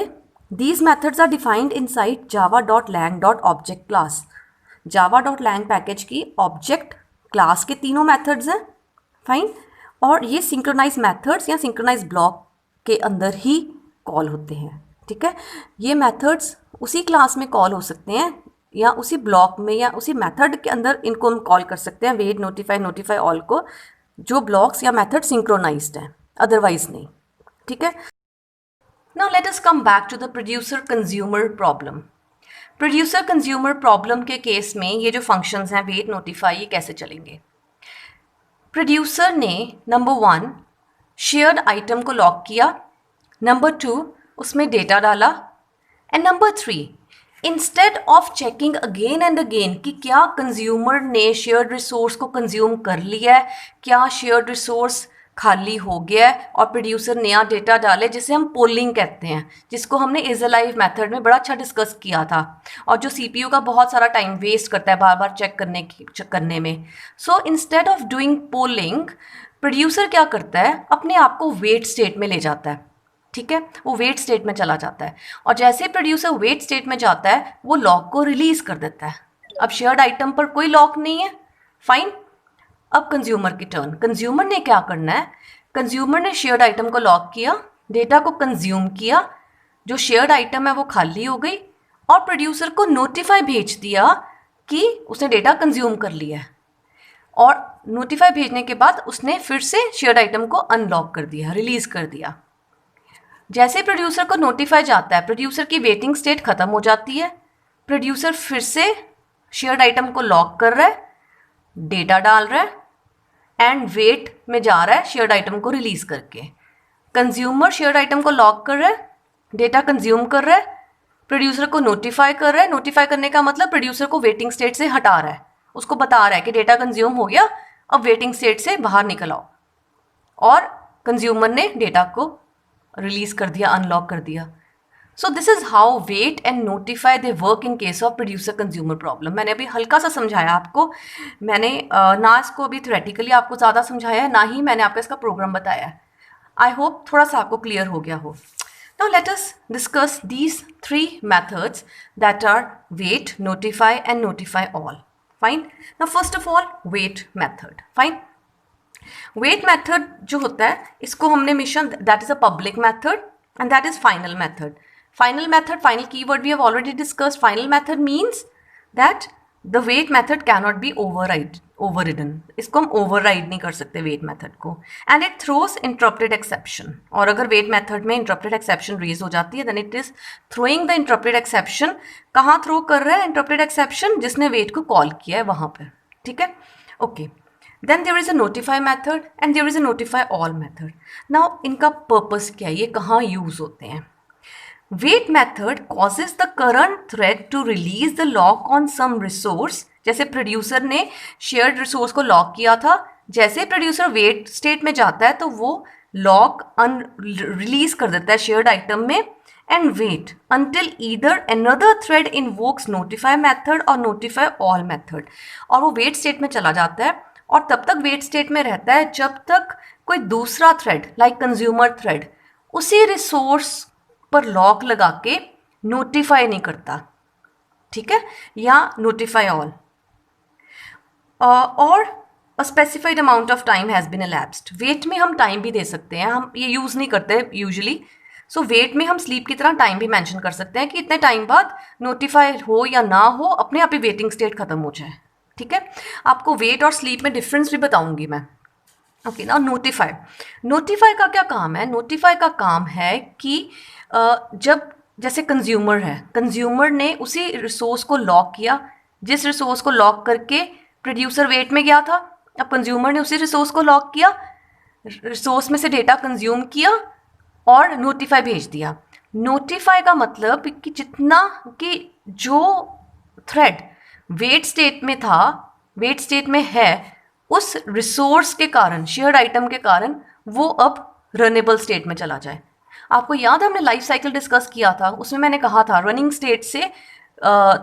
Speaker 1: these methods are defined inside java.lang.object class. java.lang package की ऑब्जेक्ट क्लास के तीनों मेथड्स हैं, फाइन। और ये सिंक्रोनाइज मेथड्स या सिंक्रोनाइज ब्लॉक के अंदर ही कॉल होते हैं, ठीक है। ये मेथड्स उसी क्लास में कॉल हो सकते हैं या उसी ब्लॉक में या उसी मेथड के अंदर इनको हम कॉल कर सकते हैं, वेट, नोटिफाई ऑल को, जो ब्लॉक्स या मेथड सिंक्रोनाइज्ड हैं, अदरवाइज नहीं, ठीक है। Now let us come back to the producer consumer problem. Producer consumer problem के केस में ये जो फंक्शंस हैं वेट, नोटिफाई, ये कैसे चलेंगे? प्रोड्यूसर ने नंबर 1 शेयर्ड आइटम को लॉक किया, नंबर 2 उसमें डेटा डाला, and number 3 instead of checking again and again कि क्या कंज्यूमर ने शेयर्ड रिसोर्स को कंज्यूम कर लिया है, क्या शेयर्ड रिसोर्स खाली हो गया है, और प्रोड्यूसर नया डेटा डाले, जिसे हम पोलिंग कहते हैं, जिसको हमने इज अलाइव मेथड में बड़ा अच्छा डिस्कस किया था, और जो सीपीयू का बहुत सारा टाइम वेस्ट करता है बार बार चेक करने में। So instead of doing polling, producer क्या करता है, अपने आप को वेट स्टेट में ले जाता है, ठीक है। वो वेट स्टेट में चला जाता है, और जैसे प्रोड्यूसर वेट स्टेट में जाता है वो लॉक को रिलीज कर देता है। अब शेयर्ड आइटम पर कोई लॉक नहीं है, फाइन। अब कंज्यूमर की टर्न। कंज्यूमर ने क्या करना है, कंज्यूमर ने शेयर्ड आइटम को लॉक किया, डेटा को कंज्यूम किया, जो शेयर्ड आइटम है वो खाली हो गई, और प्रोड्यूसर को नोटिफाई भेज दिया कि उसने डेटा कंज्यूम कर लिया है, और नोटिफाई भेजने के बाद उसने फिर से शेयर्ड आइटम को अनलॉक कर दिया, रिलीज कर दिया। जैसे प्रोड्यूसर को नोटिफाई जाता है, प्रोड्यूसर की वेटिंग स्टेट खत्म हो जाती है, प्रोड्यूसर फिर से शेयर्ड आइटम को लॉक कर रहा है, डेटा डाल रहा है एंड वेट में जा रहा है शेयर्ड आइटम को रिलीज करके। कंज्यूमर शेयर्ड आइटम को लॉक कर रहा है, डेटा कंज्यूम कर रहा है, प्रोड्यूसर को नोटिफाई कर रहा है। नोटिफाई करने का मतलब प्रोड्यूसर को वेटिंग स्टेट से हटा रहा है, उसको बता रहा है कि डेटा कंज्यूम हो गया, अब वेटिंग स्टेट से बाहर निकल आओ, और कंज्यूमर ने डेटा को रिलीज कर दिया, अनलॉक कर दिया। So this is how wait and notify they work in case of producer consumer problem. मैंने अभी हल्का सा समझाया आपको, मैंने ना इसको अभी थ्योरेटिकली आपको ज़्यादा समझाया है, ना ही मैंने आपको इसका प्रोग्राम बताया है। आई होप थोड़ा सा आपको क्लियर हो गया हो। Now let us discuss these three methods that are wait, notify and notify all. Fine. Now first of all wait method. Fine. Wait method जो होता है इसको हमने mission that is a public method and that is final method. Final method, final keyword we have already discussed. Final method means that the wait method cannot be overridden. इसको हम override नहीं कर सकते wait method को, and it throws interrupted exception. और अगर wait method में interrupted exception raise हो जाती है then it is throwing the interrupted exception. कहाँ throw कर रहा है interrupted exception? जिसने wait को call किया है वहाँ पर, ठीक है? Okay. Then there is a notify method and there is a notify all method. Now इनका purpose क्या है, ये कहाँ use होते हैं? Wait method causes the current thread to release the lock on some resource. जैसे प्रोड्यूसर ने shared resource को लॉक किया था, जैसे प्रोड्यूसर वेट स्टेट में जाता है तो वो लॉक रिलीज कर देता है शेयर्ड आइटम में, and wait until either another thread invokes notify method और notify all method. और वो वेट स्टेट में चला जाता है और तब तक वेट स्टेट में रहता है जब तक कोई दूसरा थ्रेड लाइक कंज्यूमर थ्रेड उसी रिसोर्स पर लॉक लगा के नोटिफाई नहीं करता, ठीक है, या नोटिफाई ऑल, और a specified amount of time has been elapsed. वेट में हम टाइम भी दे सकते हैं, हम ये यूज़ नहीं करते यूजुअली. सो वेट में हम स्लीप की तरह टाइम भी मेंशन कर सकते हैं कि इतने टाइम बाद नोटिफाई हो या ना हो, अपने आप ही वेटिंग स्टेट खत्म हो जाए, ठीक है. आपको वेट और स्लीप में डिफरेंस भी बताऊंगी मैं. ओके ना. नोटिफाई का क्या काम है? नोटिफाई का काम है कि जब जैसे कंज्यूमर है, कंज्यूमर ने उसी रिसोर्स को लॉक किया जिस रिसोर्स को लॉक करके प्रोड्यूसर वेट में गया था. अब कंज्यूमर ने उसी रिसोर्स को लॉक किया, रिसोर्स में से डेटा कंज्यूम किया और नोटिफाई भेज दिया. नोटिफाई का मतलब कि जितना कि जो थ्रेड वेट स्टेट में था, वेट स्टेट में है, उस रिसोर्स के कारण, शेयर्ड आइटम के कारण वो अब रनेबल स्टेट में चला जाए. आपको याद है हमने लाइफ साइकिल डिस्कस किया था, उसमें मैंने कहा था रनिंग स्टेट से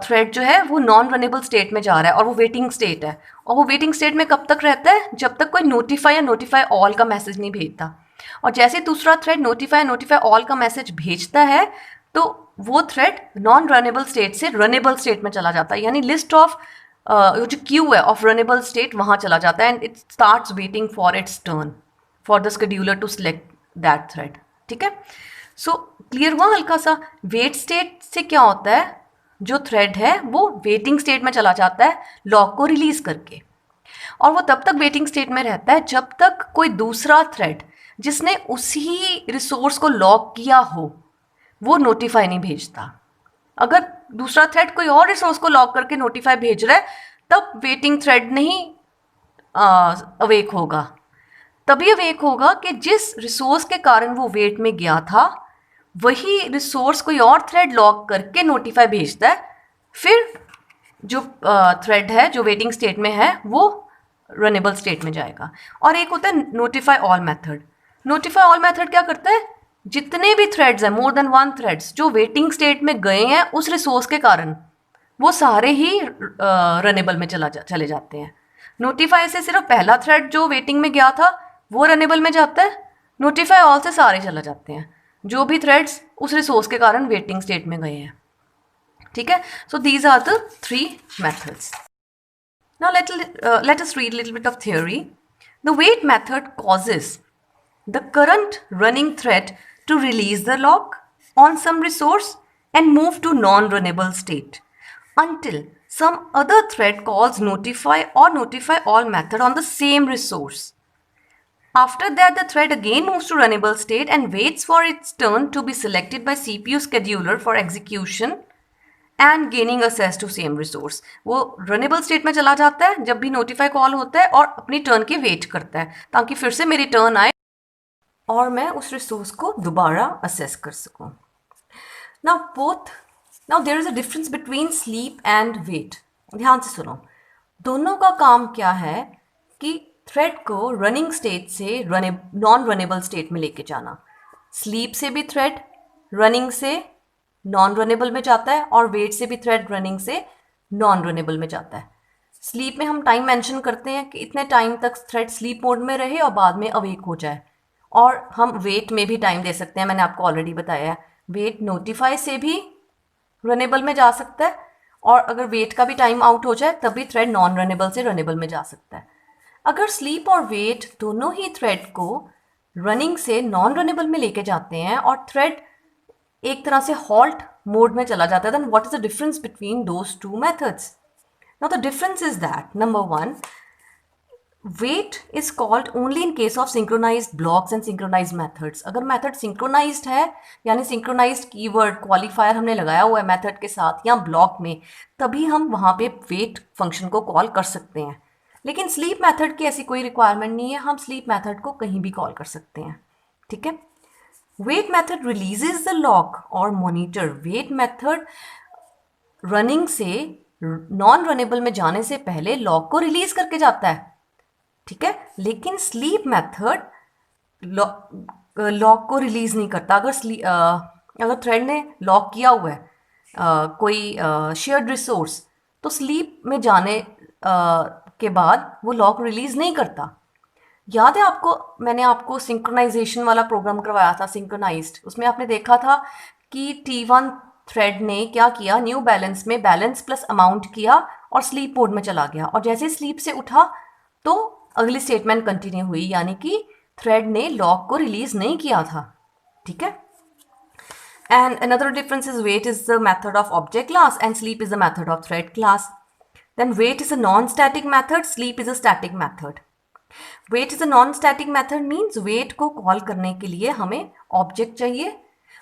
Speaker 1: थ्रेड जो है वो नॉन रनेबल स्टेट में जा रहा है और वो वेटिंग स्टेट है. और वो वेटिंग स्टेट में कब तक रहता है? जब तक कोई नोटिफाई या नोटिफाई ऑल का मैसेज नहीं भेजता. और जैसे दूसरा थ्रेड नोटिफाई ऑल का मैसेज भेजता है तो वो थ्रेड नॉन रनेबल स्टेट से रनेबल स्टेट में चला जाता है, यानी लिस्ट ऑफ जो क्यू है ऑफ रनेबल स्टेट वहाँ चला जाता है, and it starts waiting for its turn for the scheduler to select that thread, ठीक है. सो क्लियर हुआ हल्का सा? वेट स्टेट से क्या होता है, जो थ्रेड है वो वेटिंग स्टेट में चला जाता है लॉक को रिलीज करके, और वो तब तक वेटिंग स्टेट में रहता है जब तक कोई दूसरा थ्रेड जिसने उसी रिसोर्स को लॉक किया हो वो नोटिफाई नहीं भेजता. अगर दूसरा थ्रेड कोई और रिसोर्स को लॉक करके नोटिफाई भेज रहा है तब वेटिंग थ्रेड नहीं अवेक होगा. तभी अवेक होगा कि जिस रिसोर्स के कारण वो वेट में गया था वही रिसोर्स कोई और थ्रेड लॉक करके नोटिफाई भेजता है, फिर जो थ्रेड है जो वेटिंग स्टेट में है वो रनेबल स्टेट में जाएगा. और एक होता है notify all method. Notify all method क्या करता है? जितने भी थ्रेड्स हैं, मोर देन वन थ्रेड्स जो वेटिंग स्टेट में गए हैं उस रिसोर्स के कारण, वो सारे ही रनेबल में चले जाते हैं. नोटिफाई से सिर्फ पहला थ्रेड जो वेटिंग में गया था वो रनेबल में जाता है, नोटिफाई ऑल से सारे चला जाते हैं जो भी थ्रेड्स उस रिसोर्स के कारण वेटिंग स्टेट में गए हैं, ठीक है. So these are the 3 methods. Now let us read a little bit of theory. The wait method causes the current running thread to release the lock on some resource and move to non-runnable state until some other thread calls notify or notify all method on the same resource. After that, the thread again moves to runnable state and waits for its turn to be selected by CPU scheduler for execution and gaining access to same resource. वो runnable state में चला जाता है जब भी notify call होता है और अपनी turn की wait करता है ताकि फिर से मेरी turn आए और मैं उस resource को दोबारा access कर सकूं. Now there is a difference between sleep and wait. ध्यान से सुनो. दोनों का काम क्या है कि थ्रेड को रनिंग स्टेट से नॉन रनेबल स्टेट में लेके जाना. स्लीप से भी थ्रेड रनिंग से नॉन रनेबल में जाता है और वेट से भी थ्रेड रनिंग से नॉन रनेबल में जाता है. स्लीप में हम टाइम मेंशन करते हैं कि इतने टाइम तक थ्रेड स्लीप मोड में रहे और बाद में अवेक हो जाए. और हम वेट में भी टाइम दे सकते हैं. मैंने आपको ऑलरेडी बताया है वेट नोटिफाई से भी रनेबल में जा सकता है और अगर वेट का भी टाइम आउट हो जाए तब भी थ्रेड नॉन रनेबल से रनेबल में जा सकता है. अगर स्लीप और वेट दोनों ही थ्रेड को रनिंग से नॉन रनेबल में लेके जाते हैं और थ्रेड एक तरह से हॉल्ट मोड में चला जाता है, then what is the difference between those two methods? Now the difference is that number one, wait is called only in case of synchronized blocks and synchronized methods. अगर method synchronized है यानी synchronised keyword qualifier हमने लगाया हुआ है method के साथ या ब्लॉक में, तभी हम वहाँ पे वेट फंक्शन को कॉल कर सकते हैं. लेकिन स्लीप मेथड की ऐसी कोई रिक्वायरमेंट नहीं है. हम स्लीप मेथड को कहीं भी कॉल कर सकते हैं. ठीक है. Wait method releases the lock और मॉनिटर. वेट मेथड रनिंग से नॉन रनेबल में जाने से पहले लॉक को रिलीज करके जाता है. ठीक है. लेकिन स्लीप मेथड लॉक को रिलीज नहीं करता. अगर थ्रेड ने लॉक किया हुआ है कोई शेयर्ड रिसोर्स, तो स्लीप में जाने के बाद वो लॉक रिलीज नहीं करता. याद है आपको, मैंने आपको सिंक्रोनाइजेशन वाला प्रोग्राम करवाया था, सिंक्रोनाइज्ड. उसमें आपने देखा था कि T1 थ्रेड ने क्या किया, न्यू बैलेंस में बैलेंस प्लस अमाउंट किया और स्लीप मोड में चला गया. और जैसे स्लीप से उठा तो अगली स्टेटमेंट कंटिन्यू हुई, यानी कि थ्रेड ने लॉक को रिलीज नहीं किया था. ठीक है. And another difference is wait is the method of object class and sleep is the method of thread class. Then wait is a non-static method, sleep is a static method. Wait is a non-static method means wait को call करने के लिए हमें object चाहिए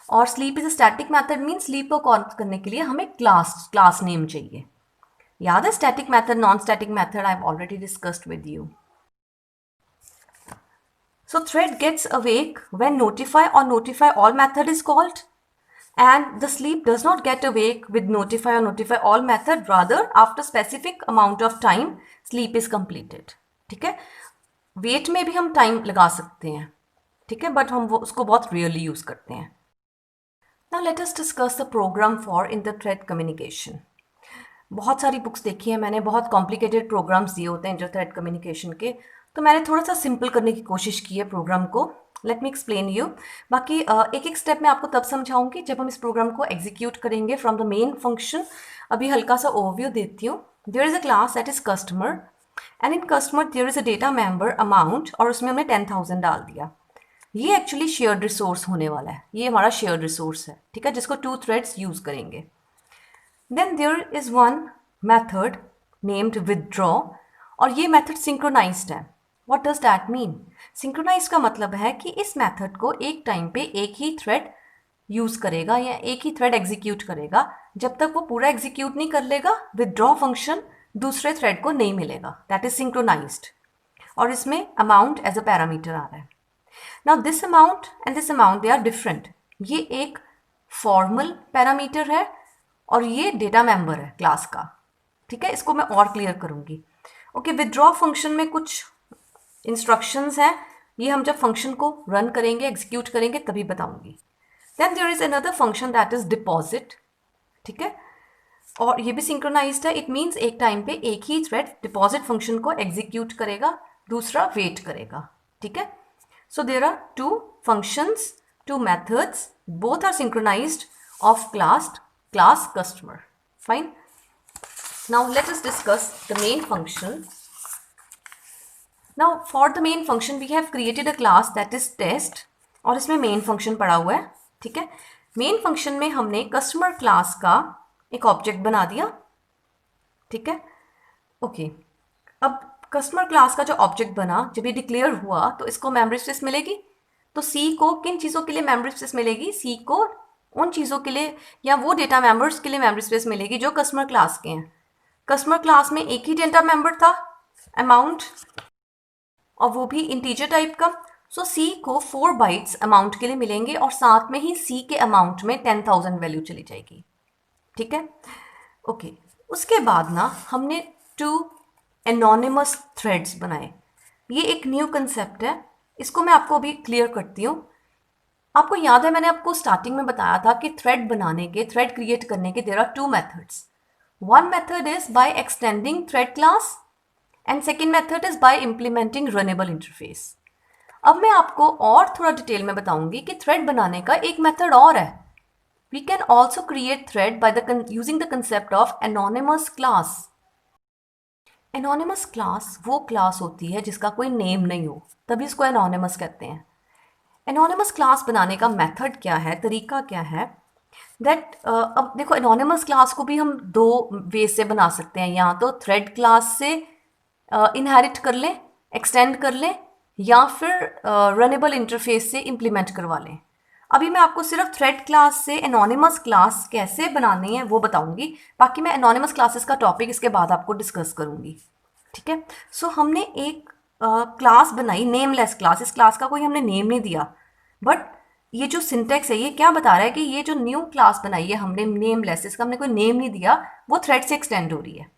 Speaker 1: और sleep is a static method means sleep को call करने के लिए हमें class name चाहिए. याद है static method, non-static method I have already discussed with you. So thread gets awake when notify or notify all method is called. And the sleep does not get awake with notify or notify all method, rather after specific amount of time sleep is completed. ठीक है. Wait में भी हम time लगा सकते हैं. ठीक है. बट हम उसको बहुत रेयरली यूज करते हैं. Now let us discuss the program for inter-thread communication. बहुत सारी बुक्स देखी हैं मैंने, बहुत कॉम्प्लिकेटेड प्रोग्राम्स दिए होते हैं इंटर-थ्रेड कम्युनिकेशन के, तो मैंने थोड़ा सा सिंपल करने की कोशिश की है प्रोग्राम को. Let me explain you. बाकी एक एक स्टेप मैं आपको तब समझाऊंगी जब हम इस प्रोग्राम को एग्जीक्यूट करेंगे फ्रॉम द मेन फंक्शन. अभी हल्का सा ओवरव्यू देती हूँ. There is a class that is customer and in customer there is a data member amount और उसमें हमने 10,000 डाल दिया. ये एक्चुअली शेयर्ड रिसोर्स होने वाला है. ये हमारा शेयर्ड रिसोर्स है. ठीक है. जिसको 2 थ्रेड्स यूज करेंगे. Then there is one method named withdraw और ये मेथड सिंक्रोनाइज्ड है. What does that mean? Synchronize का मतलब है कि इस मेथड को एक टाइम पे एक ही थ्रेड यूज करेगा या एक ही थ्रेड एग्जीक्यूट करेगा. जब तक वो पूरा एग्जीक्यूट नहीं कर लेगा विदड्रॉ फंक्शन दूसरे थ्रेड को नहीं मिलेगा. That is synchronized. और इसमें अमाउंट एज अ पैरामीटर आ रहा है. Now this amount and this amount they are different. ये एक फॉर्मल पैरामीटर है और ये डेटा मेंबर है क्लास का. ठीक है. इसको मैं और क्लियर करूंगी. ओके. विदड्रॉ फंक्शन में कुछ इंस्ट्रक्शंस हैं. ये हम जब फंक्शन को रन करेंगे, एग्जीक्यूट करेंगे तभी बताऊंगी. Then there is another function that is deposit. ठीक है. और ये भी सिंक्रोनाइज्ड है. इट मीन्स एक टाइम पे एक ही थ्रेड डिपॉजिट फंक्शन को एग्जीक्यूट करेगा, दूसरा वेट करेगा. ठीक है. So there are 2 functions, 2 methods, both are synchronized of class customer. Fine. Now let us discuss the main function. Now for the main function we have created a class that is test और इसमें main function पड़ा हुआ है. ठीक है. Main function में हमने customer class का एक ऑब्जेक्ट बना दिया, ठीक है। ओके, अब कस्टमर क्लास का जो ऑब्जेक्ट बना, जब ये डिक्लेयर हुआ तो इसको मेमोरी स्पेस मिलेगी। तो सी को किन चीज़ों के लिए मेमोरी स्पेस मिलेगी? सी को उन चीज़ों के लिए या वो डेटा मेंबर्स के लिए मेमोरी स्पेस मिलेगी जो कस्टमर क्लास के हैं। कस्टमर क्लास में एक ही डेटा मेंबर था, अमाउंट, और वो भी इंटीजर टाइप का। सो सी को 4 बाइट्स अमाउंट के लिए मिलेंगे और साथ में ही सी के अमाउंट में 10,000 वैल्यू चली जाएगी, ठीक है। ओके, उसके बाद ना हमने 2 एनोनिमस थ्रेड्स बनाए। ये एक न्यू कंसेप्ट है, इसको मैं आपको अभी क्लियर करती हूँ। आपको याद है मैंने आपको स्टार्टिंग में बताया था कि थ्रेड बनाने के, थ्रेड क्रिएट करने के there are 2 methods. One method is by extending thread class and second method is by implementing runnable interface. अब मैं आपको और थोड़ा डिटेल में बताऊंगी कि थ्रेड बनाने का एक मेथड और है। We can also create thread by using the concept of anonymous class. Anonymous class वो क्लास होती है जिसका कोई नेम नहीं हो, तभी इसको एनोनिमस कहते हैं। एनोनिमस क्लास बनाने का मेथड क्या है, तरीका क्या है, दैट अब देखो एनोनिमस क्लास को भी हम 2 वे से बना सकते हैं। या तो थ्रेड क्लास से इनहेरिट कर लें, एक्सटेंड कर लें, या फिर रनेबल इंटरफेस से इम्प्लीमेंट करवा लें। अभी मैं आपको सिर्फ थ्रेड क्लास से एनोनिमस क्लास कैसे बनानी है वो बताऊंगी, बाकी मैं एनोनिमस क्लासेस का टॉपिक इसके बाद आपको डिस्कस करूंगी, ठीक है। सो हमने एक क्लास बनाई, नेमलेस क्लास। इस क्लास का कोई हमने नेम नहीं दिया, बट ये जो सिंटेक्स है ये क्या बता रहा है कि ये जो न्यू क्लास बनाई है हमने नेमलेस, इसका हमने कोई नेम नहीं दिया, वो थ्रेड से एक्सटेंड हो रही है।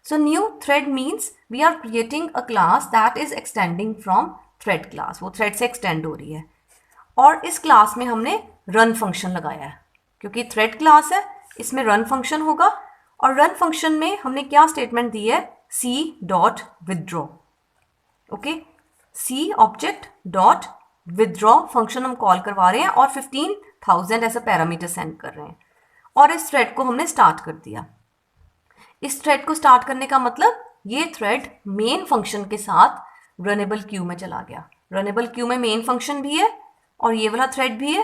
Speaker 1: So new thread means we are creating a class that is extending from thread class, वो थ्रेड से एक्सटेंड हो रही है। और इस क्लास में हमने रन फंक्शन लगाया है, क्योंकि थ्रेड क्लास है इसमें रन फंक्शन होगा। और रन फंक्शन में हमने क्या स्टेटमेंट दी है? C dot withdraw. Okay, c object dot withdraw function हम कॉल करवा रहे हैं और 15,000 ऐसा पैरामीटर सेंड कर रहे हैं। और इस थ्रेड को हमने स्टार्ट कर दिया। इस थ्रेड को स्टार्ट करने का मतलब ये थ्रेड मेन फंक्शन के साथ रनेबल क्यू में चला गया। रनेबल क्यू में मेन फंक्शन भी है और ये वाला थ्रेड भी है,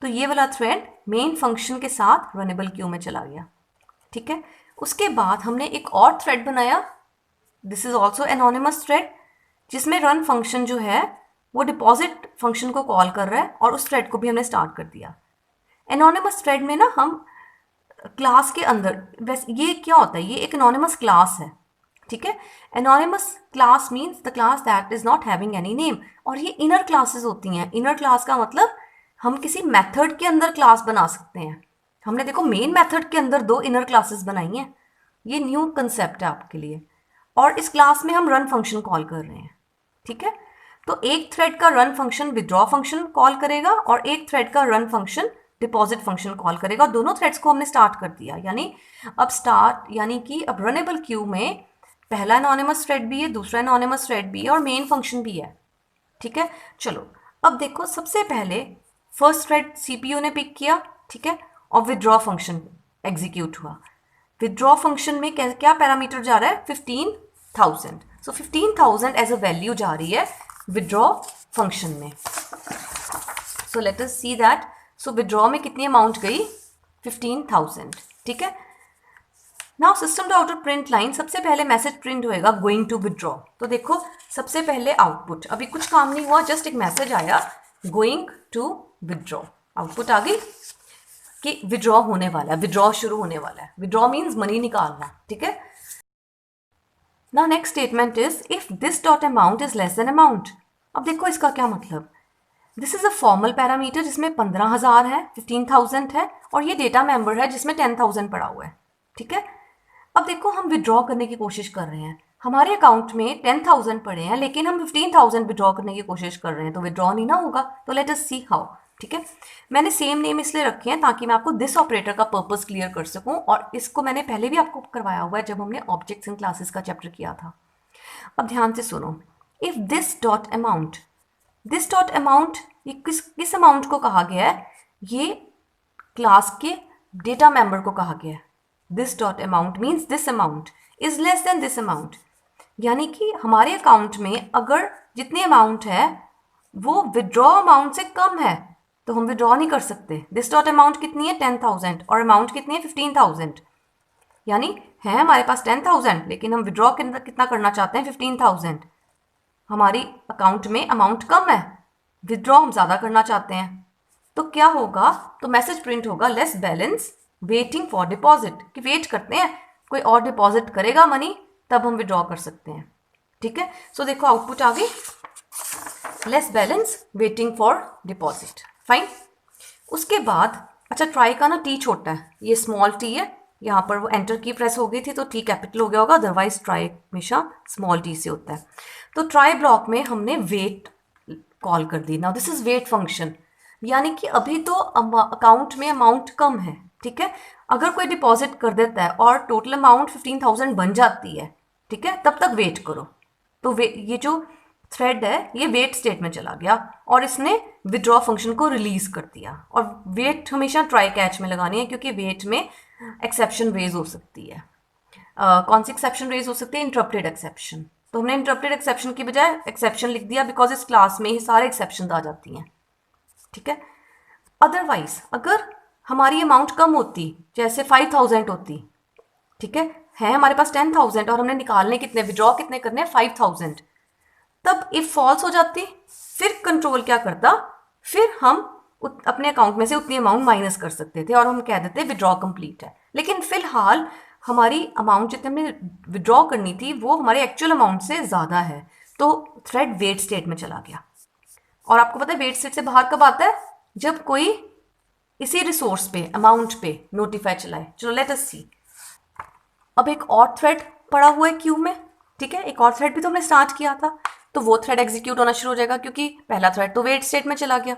Speaker 1: तो ये वाला थ्रेड मेन फंक्शन के साथ रनेबल क्यू में चला गया, ठीक है। उसके बाद हमने एक और थ्रेड बनाया, this is also anonymous thread, जिसमें रन फंक्शन जो है वो डिपॉजिट फंक्शन को कॉल कर रहा है और उस थ्रेड को भी हमने स्टार्ट कर दिया। एनोनिमस थ्रेड में ना हम क्लास के अंदर, वैसे ये क्या होता है, ये एक एनोनिमस क्लास है, ठीक है। Anonymous class means the class that is not having any name. और ये इनर क्लासेस होती हैं। इनर क्लास का मतलब हम किसी मेथड के अंदर क्लास बना सकते हैं। हमने देखो मेन मेथड के अंदर 2 इनर क्लासेस बनाई हैं, ये न्यू कंसेप्ट है आपके लिए। और इस क्लास में हम रन फंक्शन कॉल कर रहे हैं, ठीक है। तो एक थ्रेड का run function withdraw function call करेगा और एक थ्रेड का run function deposit function call करेगा। दोनों थ्रेड्स को हमने स्टार्ट कर दिया, यानी अब स्टार्ट यानी कि अब रनेबल क्यू में पहला एनोनिमस थ्रेड भी है, दूसरा एनोनिमस थ्रेड भी है और मेन फंक्शन भी है, ठीक है। चलो अब देखो, सबसे पहले फर्स्ट थ्रेड सीपीयू ने पिक किया, ठीक है, और विड्रॉ फंक्शन एग्जीक्यूट हुआ। विड्रॉ फंक्शन में क्या पैरामीटर जा रहा है? 15,000। सो 15,000 एज अ वैल्यू जा रही है विड्रॉ फंक्शन में। सो let us see that. So withdraw में कितनी अमाउंट गई? 15,000, ठीक है। Now system dot out print line, सबसे पहले मैसेज प्रिंट होएगा गोइंग टू विड्रॉ। तो देखो सबसे पहले आउटपुट, अभी कुछ काम नहीं हुआ, जस्ट एक मैसेज आया गोइंग टू विड्रॉ, आउटपुट आ गई कि विड्रॉ होने वाला है, विड्रॉ शुरू होने वाला है। विड्रॉ मीन्स मनी निकालना, ठीक है। Now next statement is if this dot amount is less than amount. अब देखो इसका क्या मतलब, this is a formal parameter जिसमें 15,000 है, 15,000 है और ये डेटा मेंबर है जिसमें 10,000 पड़ा हुआ है, ठीक है। अब देखो हम विड्रॉ करने की कोशिश कर रहे हैं, हमारे अकाउंट में 10,000 पड़े हैं लेकिन हम 15,000 विड्रॉ करने की कोशिश कर रहे हैं, तो विड्रॉ नहीं ना होगा। तो लेट अस सी हाउ, ठीक है। मैंने सेम नेम इसलिए रखे हैं ताकि मैं आपको दिस ऑपरेटर का पर्पस क्लियर कर सकूं, और इसको मैंने पहले भी आपको करवाया हुआ है जब हमने ऑब्जेक्ट्स एंड क्लासेस का चैप्टर किया था। अब ध्यान से सुनो, if this dot amount, this dot amount ये किस अमाउंट को कहा गया है? ये क्लास के डेटा मेंबर को कहा गया है। This dot amount means this amount is less than this amount, यानी कि हमारे अकाउंट में अगर जितनी अमाउंट है वो विड्रॉ अमाउंट से कम है, तो हम विड्रॉ नहीं कर सकते। दिस डॉट अमाउंट कितनी है 10,000 और अमाउंट कितनी है 15,000, यानी है हमारे पास 10,000 लेकिन हम विड्रॉ कितना करना चाहते हैं 15,000। हमारी अकाउंट में अमाउंट कम है, विड्रॉ हम ज़्यादा करना चाहते हैं, तो क्या होगा, तो मैसेज प्रिंट होगा less balance waiting for deposit, कि वेट करते हैं कोई और डिपॉजिट करेगा मनी तब हम विड्रॉ कर सकते हैं। ठीक है, सो देखो आउटपुट आ गई less balance waiting for deposit. Fine. उसके बाद अच्छा ट्राई का ना टी छोटा है, ये स्मॉल टी है, यहाँ पर वो एंटर की प्रेस हो गई थी तो टी कैपिटल हो गया होगा, अदरवाइज ट्राई हमेशा स्मॉल टी से होता है। तो ट्राई ब्लॉक में हमने वेट कॉल कर दी। Now this is wait function, यानी कि अभी तो अकाउंट में अमाउंट कम है, ठीक है, अगर कोई डिपॉजिट कर देता है और टोटल अमाउंट 15,000 बन जाती है, ठीक है, तब तक वेट करो। तो ये जो थ्रेड है ये वेट स्टेट में चला गया और इसने विड्रॉ फंक्शन को रिलीज कर दिया। और वेट हमेशा ट्राई कैच में लगानी है क्योंकि वेट में एक्सेप्शन रेज हो सकती है। कौन सी एक्सेप्शन रेज हो सकती है, इंटरप्टेड एक्सेप्शन। तो हमने इंटरप्टेड एक्सेप्शन की बजाय एक्सेप्शन लिख दिया बिकॉज इस क्लास में ही सारे एक्सेप्शन आ जाती हैं। ठीक है, अदरवाइज अगर हमारी अमाउंट कम होती, जैसे 5,000 होती, ठीक है हमारे पास 10,000 और हमने निकालने कितने, विड्रॉ कितने करने हैं 5,000, तब इफ फॉल्स हो जाती फिर कंट्रोल क्या करता, फिर हम अपने अकाउंट में से उतनी अमाउंट माइनस कर सकते थे और हम कह देते विड्रॉ कंप्लीट है। लेकिन फिलहाल हमारी अमाउंट जितने हमने विड्रॉ करनी थी वो हमारे एक्चुअल अमाउंट से ज़्यादा है, तो थ्रेड वेट स्टेट में चला गया। और आपको पता है वेट स्टेट से बाहर कब आता है, जब कोई इसी रिसोर्स पे अमाउंट पे नोटिफाई चलाए। चलो लेट अस सी। अब एक और थ्रेड पड़ा हुआ है क्यू में, ठीक है, एक और थ्रेड भी तो हमने स्टार्ट किया था, तो वो थ्रेड एग्जीक्यूट होना शुरू हो जाएगा क्योंकि पहला थ्रेड तो वेट स्टेट में चला गया।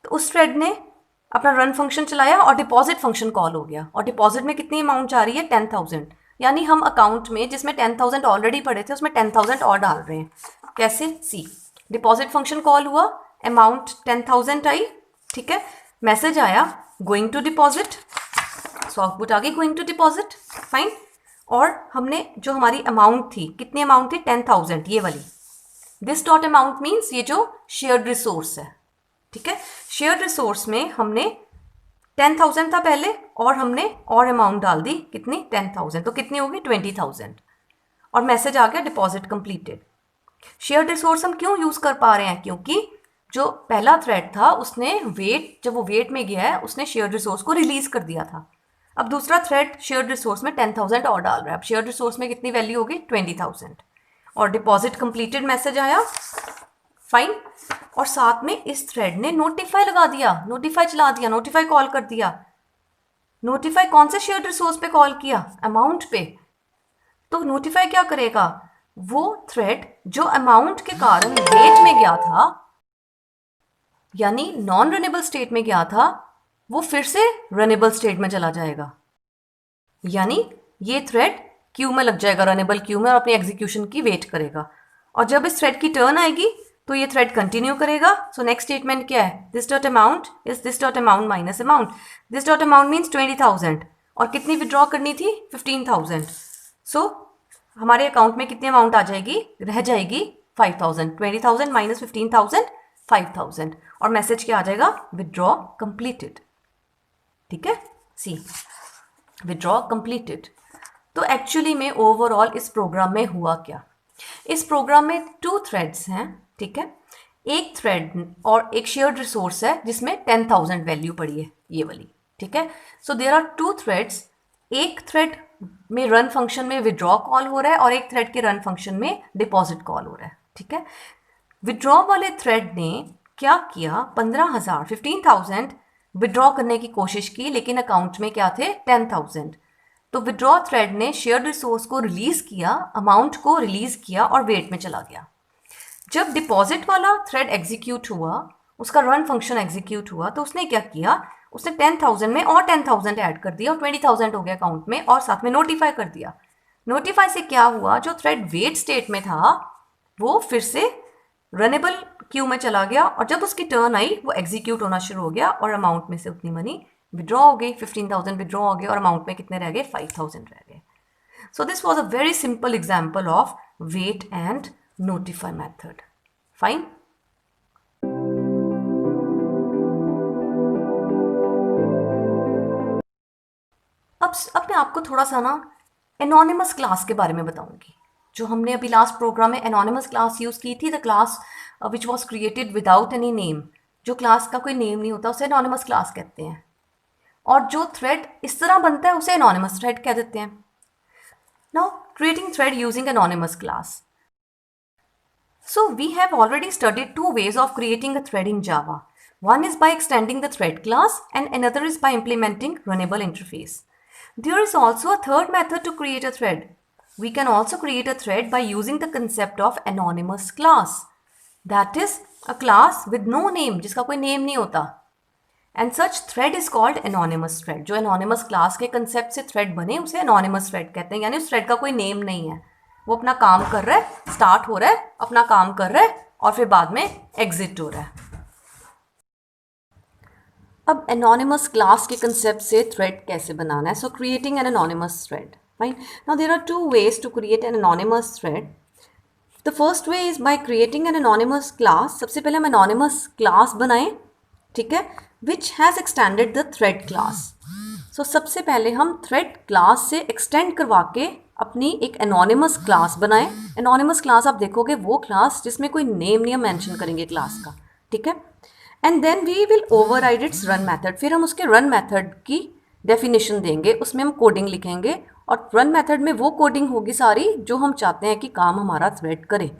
Speaker 1: तो उस थ्रेड ने अपना रन फंक्शन चलाया और डिपॉजिट फंक्शन कॉल हो गया, और डिपॉजिट में कितनी अमाउंट जा रही है 10,000, यानी हम अकाउंट में जिसमें 10,000 ऑलरेडी पड़े थे उसमें 10,000 और डाल रहे हैं। कैसे, सी डिपॉजिट फंक्शन कॉल हुआ, अमाउंट 10,000 आई, ठीक है, मैसेज आया going to deposit, so output आ गई गोइंग टू डिपॉजिट। फाइन। और हमने जो हमारी अमाउंट थी, कितनी अमाउंट थी 10,000, ये वाली, दिस डॉट अमाउंट मीन्स ये जो शेयर्ड रिसोर्स है, ठीक है, शेयर्ड रिसोर्स में हमने 10,000 था पहले और हमने और अमाउंट डाल दी, कितनी 10,000, तो कितनी होगी 20,000, और मैसेज आ गया डिपॉजिट कंप्लीटेड। शेयर्ड रिसोर्स हम क्यों यूज़ कर पा रहे हैं, क्योंकि जो पहला थ्रेड था उसने वेट, जब वो वेट में गया है उसने शेयर्ड रिसोर्स को रिलीज कर दिया था। अब दूसरा थ्रेड शेयर्ड रिसोर्स में 10,000 और डाल रहा है, अब शेयर्ड रिसोर्स में कितनी वैल्यू होगी 20,000, और डिपॉजिट कंप्लीटेड मैसेज आया। फाइन। और साथ में इस थ्रेड ने नोटिफाई लगा दिया, नोटिफाई चला दिया, नोटिफाई कॉल कर दिया। नोटिफाई कौन से शेयर्ड रिसोर्स पे कॉल किया, अमाउंट पे। तो नोटिफाई क्या करेगा, वो थ्रेड जो अमाउंट के कारण वेट में गया था यानी नॉन रनेबल स्टेट में गया था, वो फिर से रनेबल स्टेट में चला जाएगा, यानी ये थ्रेड क्यू में लग जाएगा, रनेबल क्यू में, और अपनी एग्जीक्यूशन की वेट करेगा। और जब इस थ्रेड की टर्न आएगी तो ये थ्रेड कंटिन्यू करेगा। सो नेक्स्ट स्टेटमेंट क्या है, this dot amount is this dot amount minus amount, this dot amount means 20,000, और कितनी विड्रॉ करनी थी 15,000। सो हमारे अकाउंट में कितनी अमाउंट आ जाएगी, रह जाएगी 5,000, 20,000 माइनस 15,000 5,000, और मैसेज क्या आ जाएगा, विड्रॉ कंप्लीटेड। ठीक है, सी विड्रॉ कंप्लीटेड। तो एक्चुअली में ओवरऑल इस प्रोग्राम में हुआ क्या, इस प्रोग्राम में 2 थ्रेड्स हैं, ठीक है, एक थ्रेड और एक शेयर्ड रिसोर्स है जिसमें 10,000 वैल्यू पड़ी है, ये वाली, ठीक है। सो देयर आर 2 थ्रेड्स, एक थ्रेड में रन फंक्शन में विड्रॉ कॉल हो रहा है और एक थ्रेड के रन फंक्शन में डिपॉजिट कॉल हो रहा है, ठीक है। विड्रॉ वाले थ्रेड ने क्या किया, 15,000 विड्रॉ करने की कोशिश की, लेकिन अकाउंट में क्या थे 10,000। तो विड्रॉ थ्रेड ने शेयर्ड रिसोर्स को रिलीज किया, अमाउंट को रिलीज किया और वेट में चला गया। जब डिपॉजिट वाला थ्रेड एग्जीक्यूट हुआ, उसका रन फंक्शन एग्जीक्यूट हुआ, तो उसने क्या किया, उसने 10,000 में और 10,000 ऐड कर दिया और 20,000 हो गया अकाउंट में, और साथ में नोटिफाई कर दिया। नोटिफाई से क्या हुआ, जो थ्रेड वेट स्टेट में था वो फिर से रनेबल क्यू में चला गया, और जब उसकी टर्न आई वो एग्जीक्यूट होना शुरू हो गया और अमाउंट में से उतनी मनी विड्रॉ हो गई, 15,000 विड्रॉ हो गए और अमाउंट में कितने रह गए 5,000 रह गए। So this was a very simple example of wait and notify method. Fine. अब मैं आपको थोड़ा सा ना एनोनिमस क्लास के बारे में बताऊंगी। जो हमने अभी लास्ट प्रोग्राम में एनोनिमस क्लास यूज़ की थी, the class which was created without any name, जो क्लास का कोई नेम नहीं होता उसे एनोनिमस क्लास कहते हैं। और जो थ्रेड इस तरह बनता है उसे एनोनिमस थ्रेड कह देते हैं। Now creating thread using anonymous class. So we have already studied two ways of creating a thread in Java. One is by extending the thread class and another is by implementing runnable interface. There is also a third method to create a thread. We can also create a thread by using the concept of anonymous class. That is a class with no name, जिसका कोई name नहीं होता. And such thread is called anonymous thread. जो anonymous class के concept से thread बने उसे anonymous thread कहते हैं, यानी उस thread का कोई name नहीं है, वो अपना काम कर रहा है, स्टार्ट हो रहा है, अपना काम कर रहा है और फिर बाद में एग्जिट हो रहा है. अब एनोनिमस क्लास के कंसेप्ट से थ्रेड कैसे बनाना है. So creating an anonymous thread. Fine. Now there are two ways to create an anonymous thread. The first way is by creating an anonymous class. सबसे पहले हम एनोनिमस क्लास बनाएं, ठीक है, which has extended the thread class. So सबसे पहले हम thread class से एक्सटेंड करवा के अपनी एक एनोनिमस क्लास बनाएं. एनोनिमस क्लास आप देखोगे वो क्लास जिसमें कोई नेम नहीं हम मेंशन करेंगे क्लास का, ठीक है. And then we will override its run method. फिर हम उसके रन मेथड की डेफिनेशन देंगे, उसमें हम कोडिंग लिखेंगे और रन मेथड में वो कोडिंग होगी सारी जो हम चाहते हैं कि काम हमारा थ्रेड करे,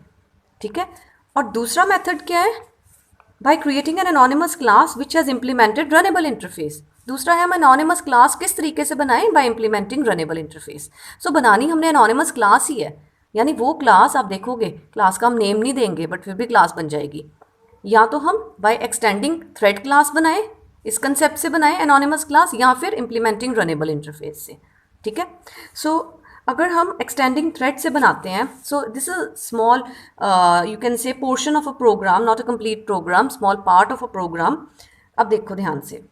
Speaker 1: ठीक है. और दूसरा मेथड क्या है? By creating an anonymous class which has implemented runnable interface. दूसरा है हम एनोनिमस क्लास किस तरीके से बनाएं? By implementing runnable interface. So बनानी हमने एनोनिमस क्लास ही है, यानी वो क्लास आप देखोगे क्लास का हम नेम नहीं देंगे बट फिर भी क्लास बन जाएगी. या तो हम बाय एक्सटेंडिंग थ्रेड क्लास बनाएं, इस कंसेप्ट से बनाएं एनोनिमस क्लास, या फिर इम्प्लीमेंटिंग रनेबल इंटरफेस से, ठीक है. सो अगर हम एक्सटेंडिंग थ्रेड से बनाते हैं, so this is small you can say portion of a program, not a complete program, small part of a program. अब देखो ध्यान से,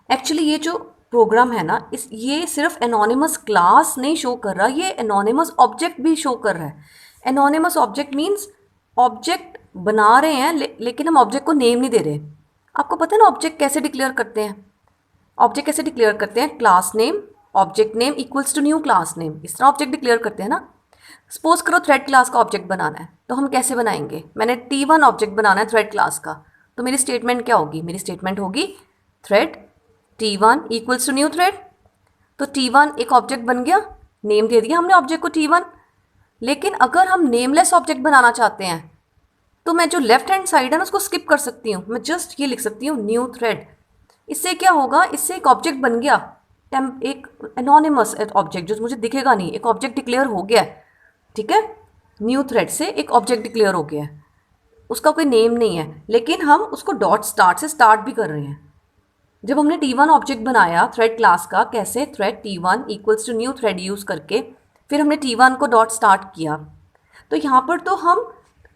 Speaker 1: एक्चुअली ये जो प्रोग्राम है ना, ये सिर्फ एनोनिमस क्लास नहीं शो कर रहा, ये एनोनिमस ऑब्जेक्ट भी शो कर रहा है. एनोनिमस ऑब्जेक्ट मीन्स ऑब्जेक्ट बना रहे हैं लेकिन हम ऑब्जेक्ट को नेम नहीं दे रहे. आपको पता है ना ऑब्जेक्ट कैसे डिक्लेयर करते हैं? ऑब्जेक्ट कैसे डिक्लेयर करते हैं? Class name object name equals to new class name, इस तरह ऑब्जेक्ट डिक्लेयर करते हैं ना. सपोज करो थ्रेड क्लास का ऑब्जेक्ट बनाना है, तो हम कैसे बनाएंगे? मैंने T1 ऑब्जेक्ट बनाना है थ्रेड क्लास का, तो मेरी स्टेटमेंट क्या होगी? मेरी स्टेटमेंट होगी thread T1 equals to new thread. तो T1 एक ऑब्जेक्ट बन गया, नेम दे दिया हमने ऑब्जेक्ट को T1. लेकिन अगर हम नेमलेस ऑब्जेक्ट बनाना चाहते हैं तो मैं जो लेफ्ट हैंड साइड है ना उसको स्किप कर सकती हूँ, मैं जस्ट ये लिख सकती हूँ न्यू थ्रेड. इससे क्या होगा? इससे एक ऑब्जेक्ट बन गया, एक एनोनिमस ऑब्जेक्ट जो मुझे दिखेगा नहीं, एक ऑब्जेक्ट डिक्लेयर हो गया, ठीक है. न्यू थ्रेड से एक ऑब्जेक्ट डिक्लेयर हो गया है, उसका कोई नेम नहीं है, लेकिन हम उसको डॉट स्टार्ट से स्टार्ट भी कर रहे हैं. जब हमने T1 ऑब्जेक्ट बनाया थ्रेड क्लास का, कैसे? Thread T1 equals to new thread use करके, फिर हमने T1 को डॉट स्टार्ट किया, तो यहाँ पर तो हम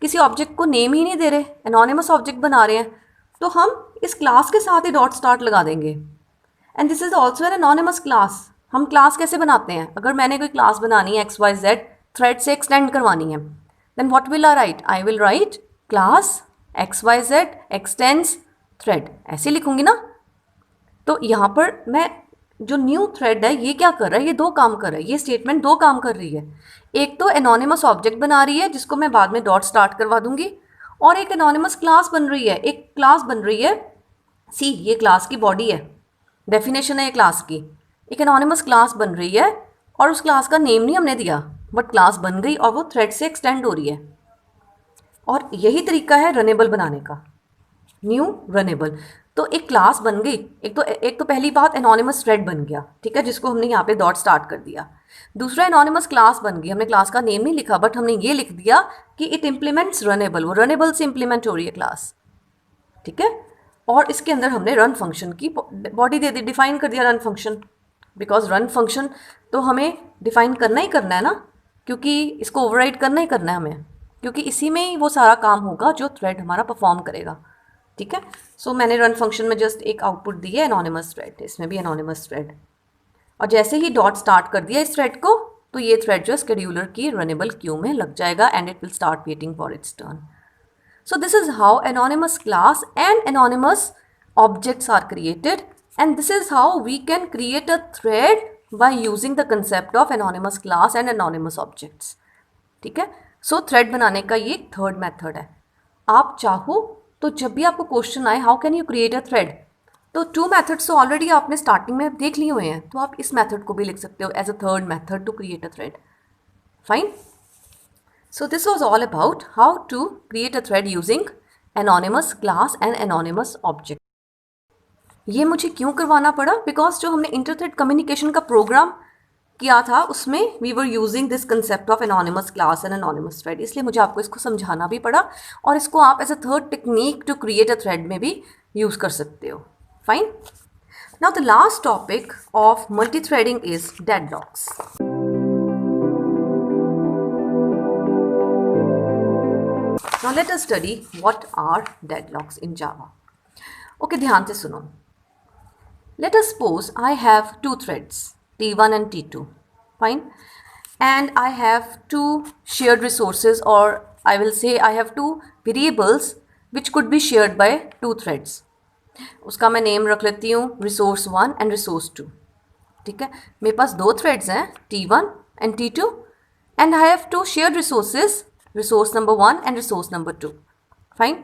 Speaker 1: किसी ऑब्जेक्ट को नेम ही नहीं दे रहे, एनोनिमस ऑब्जेक्ट बना रहे हैं, तो हम इस क्लास के साथ ही डॉट स्टार्ट लगा देंगे. And this is also an anonymous class. हम क्लास कैसे बनाते हैं? अगर मैंने कोई क्लास बनानी है XYZ, थ्रेड से एक्सटेंड करवानी है, then what will I write? I will write class XYZ extends thread, ऐसे लिखूंगी ना. तो यहाँ पर मैं जो न्यू थ्रेड है ये क्या कर रहा है? ये दो काम कर रहा है, ये स्टेटमेंट दो काम कर रही है. एक तो एनोनिमस ऑब्जेक्ट बना रही है जिसको मैं बाद में डॉट स्टार्ट करवा दूंगी, और एक एनोनिमस क्लास बन रही है, एक क्लास बन रही है. सी, ये क्लास की बॉडी है, डेफिनेशन है ये क्लास की. एक एनोनिमस क्लास बन रही है और उस क्लास का नेम नहीं हमने दिया, बट क्लास बन गई और वो थ्रेड से एक्सटेंड हो रही है. और यही तरीका है रनेबल बनाने का, न्यू रनेबल. तो एक क्लास बन गई, एक तो पहली बात एनोनिमस थ्रेड बन गया, ठीक है, जिसको हमने यहाँ पे डॉट स्टार्ट कर दिया. दूसरा एनोनिमस क्लास बन गई, हमने क्लास का नेम नहीं लिखा बट हमने ये लिख दिया कि इट इम्प्लीमेंट्स रनेबल, वो रनेबल से इम्प्लीमेंट हो रही है क्लास, ठीक है. और इसके अंदर हमने रन फंक्शन की बॉडी दे दी, डिफाइन कर दिया run function, because run function तो हमें डिफाइन करना ही करना है ना, क्योंकि इसको ओवरराइड करना ही करना है हमें, क्योंकि इसी में ही वो सारा काम होगा जो थ्रेड हमारा परफॉर्म करेगा, ठीक है. सो मैंने रन फंक्शन में जस्ट एक आउटपुट दी है एनोनिमस थ्रेड, इसमें भी एनोनिमस थ्रेड, और जैसे ही डॉट स्टार्ट कर दिया इस थ्रेड को, तो ये थ्रेड जो स्केड्यूलर की रनेबल क्यू में लग जाएगा and it will start waiting for its turn. So this is how anonymous class and anonymous objects are created, and this is how we can create a thread bye using the concept of anonymous class and anonymous objects. ठीक है, so thread बनाने का ये third method है। आप चाहो तो जब भी आपको क्वेश्चन आए how can you create a thread, तो 2 मेथड्स तो ऑलरेडी आपने स्टार्टिंग में देख लिए हुए हैं, तो आप इस मेथड को भी लिख सकते हो as a third method to create a thread. Fine, so this was all about how to create a thread using anonymous class and anonymous object. ये मुझे क्यों करवाना पड़ा, बिकॉज जो हमने इंटरथ्रेड कम्युनिकेशन का प्रोग्राम किया था उसमें we were using this concept of anonymous class and anonymous thread, इसलिए मुझे आपको इसको समझाना भी पड़ा, और इसको आप as a third technique to create a thread में भी यूज़ कर सकते हो। Fine, now the last topic of multi threading is deadlocks. Now let us study what are deadlocks in Java. Okay, ध्यान से सुनो। Let us suppose I have 2 threads, T1 and T2, fine, and I have 2 shared resources, or I will say I have 2 variables which could be shared by 2 threads. उसका मैं name रख लेती हूँ resource 1 and resource 2। ठीक है, मेरे पास 2 threads हैं T1 and T2 and I have 2 shared resources, resource number 1 and resource number 2, fine।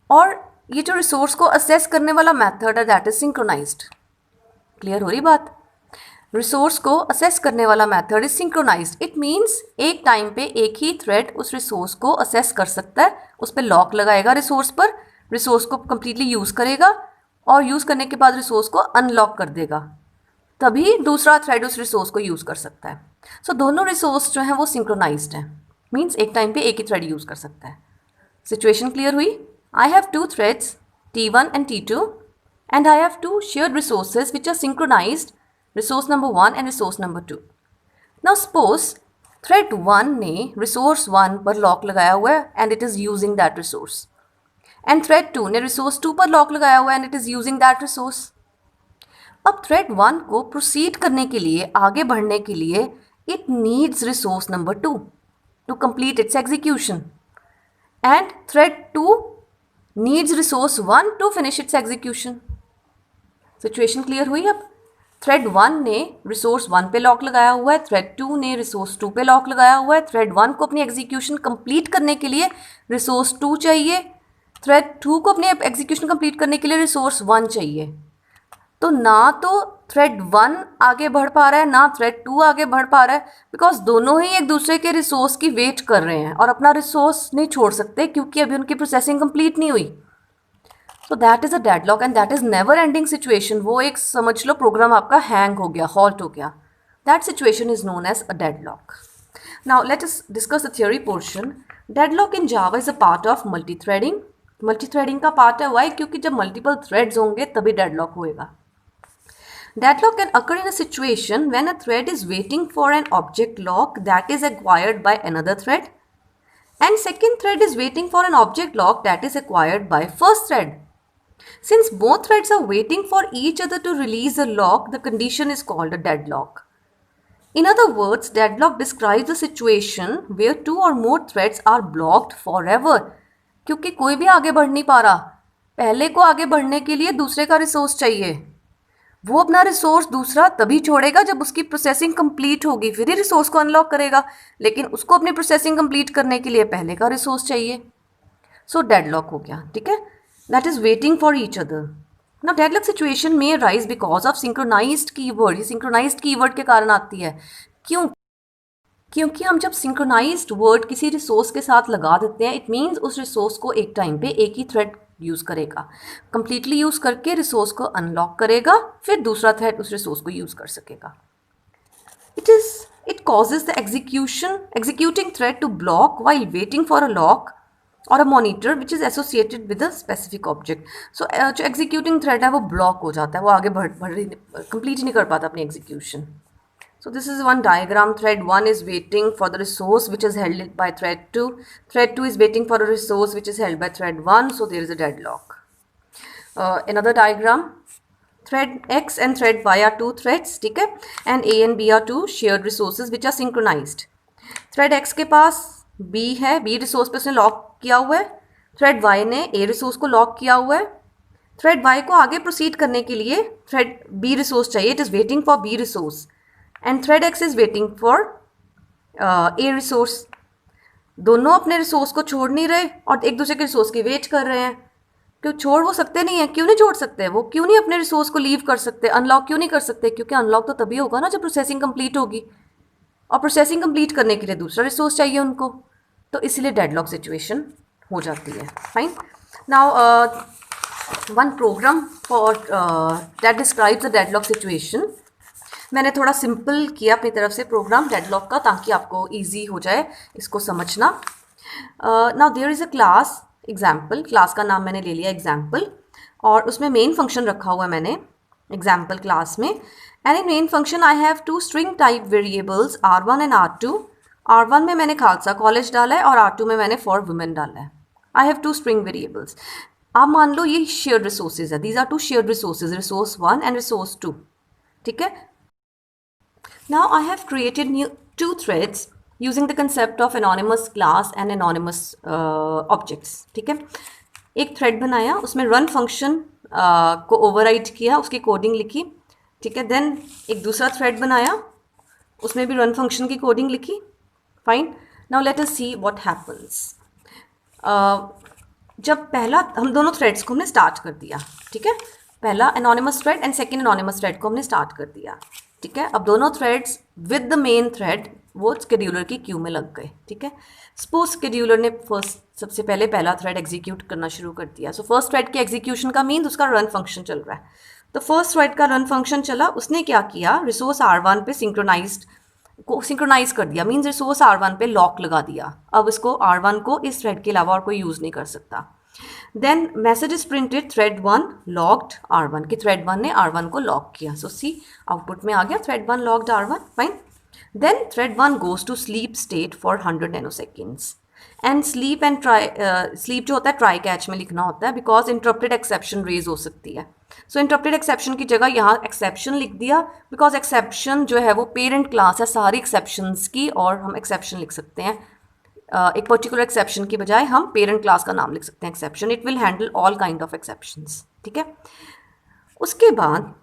Speaker 1: और ये जो रिसोर्स को असेस करने वाला मेथड है दैट इज सिंक्रोनाइज्ड। क्लियर हो रही बात? रिसोर्स को असेस करने वाला method is synchronized. It means एक टाइम पे एक ही थ्रेड उस रिसोर्स को असेस कर सकता है, उस पर लॉक लगाएगा रिसोर्स पर, रिसोर्स को कंप्लीटली यूज़ करेगा और यूज़ करने के बाद रिसोर्स को अनलॉक कर देगा, तभी दूसरा थ्रेड उस रिसोर्स को यूज़ कर सकता है। सो दोनों रिसोर्स जो हैं वो सिंक्रोनाइज्ड हैं, मीन्स एक टाइम पे एक ही थ्रेड यूज़ कर सकता है। सिचुएशन क्लियर हुई? I have 2 threads, T1 and T2, and I have 2 shared resources which are synchronized, resource number 1 and resource number 2. Now suppose thread 1 ने resource 1 पर lock लगाया हुआ है and it is using that resource, and thread 2 ने resource 2 पर lock लगाया हुआ है and it is using that resource. अब thread 1 को proceed करने के लिए, आगे बढ़ने के लिए, it needs resource number 2 to complete its execution, and thread 2 needs resource 1 to finish its execution. Situation clear हुई? अब थ्रेड 1 ने रिसोर्स 1 पे लॉक लगाया हुआ है, थ्रेड 2 ने रिसोर्स 2 पे लॉक लगाया हुआ है। थ्रेड 1 को अपनी एग्जीक्यूशन कंप्लीट करने के लिए रिसोर्स 2 चाहिए, थ्रेड 2 को अपनी एग्जीक्यूशन कंप्लीट करने के लिए रिसोर्स 1 चाहिए। तो ना तो थ्रेड 1 आगे बढ़ पा रहा है ना थ्रेड 2 आगे बढ़ पा रहा है, बिकॉज दोनों ही एक दूसरे के रिसोर्स की वेट कर रहे हैं और अपना रिसोर्स नहीं छोड़ सकते क्योंकि अभी उनकी प्रोसेसिंग कंप्लीट नहीं हुई। So that is a deadlock and that is never ending situation. वो एक समझ लो प्रोग्राम आपका हैंग हो गया, हॉल्ट हो गया। That situation is known as a deadlock. Now let us discuss the theory portion. Deadlock in Java is a part of multi threading. Multi threading का part है, वाई? क्योंकि जब मल्टीपल थ्रेड्स होंगे तभी डेडलॉक होएगा। Deadlock can occur in a situation when a thread is waiting for an object lock that is acquired by another thread, and second thread is waiting for an object lock that is acquired by first thread. Since both threads are waiting for each other to release a lock, the condition is called a deadlock. In other words, deadlock describes a situation where 2 or more threads are blocked forever. क्योंकि कोई भी आगे बढ़ नहीं पा रहा, पहले को आगे बढ़ने के लिए दूसरे का रिसोर्स चाहिए। वो अपना रिसोर्स दूसरा तभी छोड़ेगा जब उसकी प्रोसेसिंग कंप्लीट होगी, फिर ही रिसोर्स को अनलॉक करेगा, लेकिन उसको अपनी प्रोसेसिंग कंप्लीट करने के लिए पहले का रिसोर्स चाहिए। सो डेडलॉक हो गया। ठीक है, that is waiting for each other. Now deadlock situation में rise because of synchronized keyword. ये सिंक्रोनाइज्ड कीवर्ड के कारण आती है। क्यों? क्योंकि हम जब सिंक्रोनाइज्ड वर्ड किसी रिसोर्स के साथ लगा देते हैं, इट मीन्स उस रिसोर्स को एक टाइम पे एक ही थ्रेड यूज़ करेगा, कंप्लीटली यूज़ करके रिसोर्स को अनलॉक करेगा, फिर दूसरा थ्रेड उस रिसोर्स को यूज़ कर सकेगा। It causes the executing thread to block while waiting for a lock or a monitor which is associated with a specific object. So जो executing thread है वो block हो जाता है, वो आगे complete ही नहीं कर पाता अपनी execution. So this is one diagram. Thread 1 is waiting for the resource which is held by thread 2. Thread 2 is waiting for a resource which is held by thread 1. So there is a deadlock. Another diagram. Thread X and thread Y are 2 threads, ठीक है? And A and B are 2 shared resources which are synchronized. Thread X के पास B है, B resource पे उसने lock किया हुआ है. Thread Y ने A resource को लॉक किया हुआ है. Thread Y को आगे प्रोसीड करने के लिए thread B resource चाहिए. It is waiting for B resource. And thread x is waiting for a resource. दोनों अपने रिसोर्स को छोड़ नहीं रहे और एक दूसरे के रिसोर्स की वेट कर रहे हैं। क्यों छोड़ वो सकते नहीं है? क्यों नहीं छोड़ सकते? वो क्यों नहीं अपने रिसोर्स को लीव कर सकते, अनलॉक क्यों नहीं कर सकते? क्योंकि अनलॉक तो तभी होगा ना जब प्रोसेसिंग कंप्लीट होगी, और प्रोसेसिंग कंप्लीट करने के लिए दूसरा रिसोर्स चाहिए उनको, तो इसीलिए डेडलॉक सिचुएशन हो जाती है। Fine. Now one program for that describes the deadlock situation. मैंने थोड़ा सिंपल किया अपनी तरफ से प्रोग्राम डेडलॉक का, ताकि आपको ईजी हो जाए इसको समझना। Now there is a class example, class का नाम मैंने ले लिया एग्जाम्पल, और उसमें मेन फंक्शन रखा हुआ है मैंने एग्जाम्पल क्लास में। And in main function I have two string type variables R1 and R2। R1 में मैंने खालसा कॉलेज डाला है और R2 में मैंने फॉर वुमेन डाला है। I have two string variables. आप मान लो ये शेयर्ड रिसोर्सेज है, these are two shared resources, resource 1 and resource 2। ठीक है। Now I have created two threads using the concept of anonymous class and anonymous objects. ठीक है। एक थ्रेड बनाया, उसमें रन फंक्शन को ओवरराइड किया, उसकी कोडिंग लिखी। ठीक है। देन एक दूसरा थ्रेड बनाया, उसमें भी रन फंक्शन की कोडिंग लिखी। Fine. Now let us see what happens. जब पहला हम दोनों थ्रेड्स को हमने स्टार्ट कर दिया, ठीक है, पहला anonymous thread and second anonymous thread को हमने स्टार्ट कर दिया। ठीक है। अब दोनों threads with the main thread वो स्केड्यूलर की क्यू में लग गए। ठीक है। सपोज स्केड्यूलर ने फर्स्ट सबसे पहले पहला थ्रेड एग्जीक्यूट करना शुरू कर दिया। सो फर्स्ट थ्रेड के एग्जीक्यूशन का मीन उसका रन फंक्शन चल रहा है। तो फर्स्ट थ्रेड का रन फंक्शन चला, उसने क्या किया, रिसोर्स R1 पे सिंक्रोनाइज कर दिया, मीन्स रिसोर्स R1 पे लॉक लगा दिया। अब इसको R1 को इस थ्रेड के अलावा और कोई यूज़ नहीं कर सकता। Then message is printed thread 1 locked R1, कि थ्रेड 1 ने R1 को लॉक किया। सो सी आउटपुट में आ गया thread 1 locked R1। Fine. Then thread 1 goes to sleep state for 100 nanoseconds. And sleep and sleep जो होता है ट्राई कैच में लिखना होता है, बिकॉज इंटरप्टेड एक्सेप्शन रेज हो सकती है। सो इंटरप्टेड एक्सेप्शन की जगह यहाँ एक्सेप्शन लिख दिया, बिकॉज एक्सेप्शन जो है वो पेरेंट क्लास है सारी एक्सेप्शंस की, और हम एक्सेप्शन लिख सकते हैं एक पर्टिकुलर एक्सेप्शन की बजाय हम पेरेंट क्लास का नाम लिख सकते हैं exception. It will handle all kind of exceptions. ठीक है। उसके बाद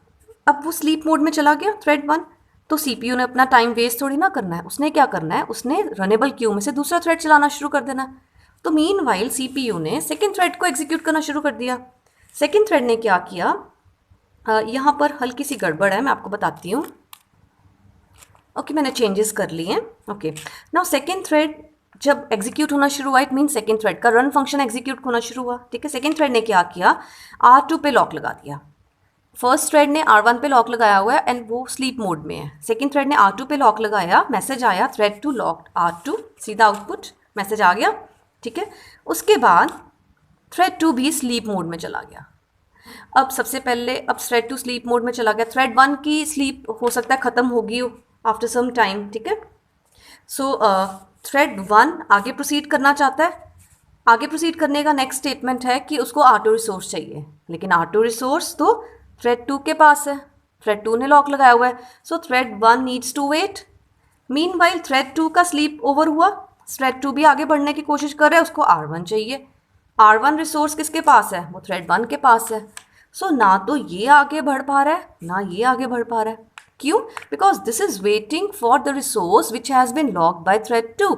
Speaker 1: अब वो स्लीप मोड में चला गया थ्रेड 1, तो CPU ने अपना टाइम वेस्ट थोड़ी ना करना है, उसने क्या करना है, उसने रनेबल क्यू में से दूसरा थ्रेड चलाना शुरू कर देना है। तो मीनवाइल CPU ने सेकेंड थ्रेड को एग्जीक्यूट करना शुरू कर दिया। सेकेंड थ्रेड ने क्या किया, यहाँ पर हल्की सी गड़बड़ है, मैं आपको बताती हूँ। ओके, मैंने चेंजेस कर लिए। ओके, नाउ सेकेंड थ्रेड जब एग्जीक्यूट होना शुरू हुआ, इट मीन सेकेंड थ्रेड का रन फंक्शन एग्जीक्यूट होना शुरू हुआ। ठीक है। सेकेंड थ्रेड ने क्या किया, R2 पे लॉक लगा दिया। फर्स्ट थ्रेड ने R1 पे लॉक लगाया हुआ है एंड वो स्लीप मोड में है। सेकेंड थ्रेड ने R2 पे लॉक लगाया, मैसेज आया थ्रेड 2 लॉक्ड R2, सीधा आउटपुट मैसेज आ गया। ठीक है। उसके बाद थ्रेड 2 भी स्लीप मोड में चला गया। अब सबसे पहले अब थ्रेड 2 स्लीप मोड में चला गया, थ्रेड 1 की स्लीप हो सकता है ख़त्म होगी आफ्टर सम टाइम। ठीक है। सो थ्रेड 1 आगे प्रोसीड करना चाहता है। आगे प्रोसीड करने का नेक्स्ट स्टेटमेंट है कि उसको R2 रिसोर्स चाहिए, लेकिन R2 रिसोर्स तो थ्रेड 2 के पास है, थ्रेड 2 ने लॉक लगाया हुआ है। So thread 1 needs to wait. Meanwhile thread 2 का स्लीप ओवर हुआ, थ्रेड 2 भी आगे बढ़ने की कोशिश कर रहा है, उसको R1 चाहिए। R1 रिसोर्स किसके पास है, वो थ्रेड 1 के पास है। सो ना तो ये आगे बढ़ पा रहा है ना ये आगे बढ़ पा रहा है। क्यों? Because this is waiting for the resource which has been locked by thread 2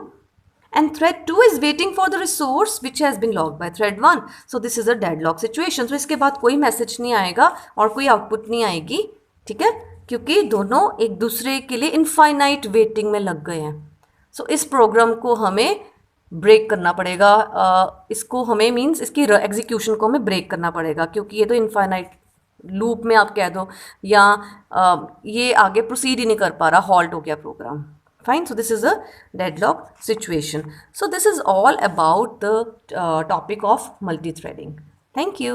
Speaker 1: and thread 2 is waiting for the resource which has been locked by thread 1. So this is a deadlock situation. So इसके बाद कोई message नहीं आएगा और कोई output नहीं आएगी। ठीक है। क्योंकि दोनों एक दूसरे के लिए इनफाइनाइट वेटिंग में लग गए हैं। सो इस प्रोग्राम को हमें ब्रेक करना पड़ेगा, इसको हमें मीन्स इसकी एग्जीक्यूशन को हमें ब्रेक करना पड़ेगा, क्योंकि ये तो इनफाइनाइट लूप में आप कह दो, या ये आगे प्रोसीड ही नहीं कर पा रहा, हॉल्ट हो गया programme. Fine. So this is a deadlock situation. So this is all about the topic of multi-threading. Thank you.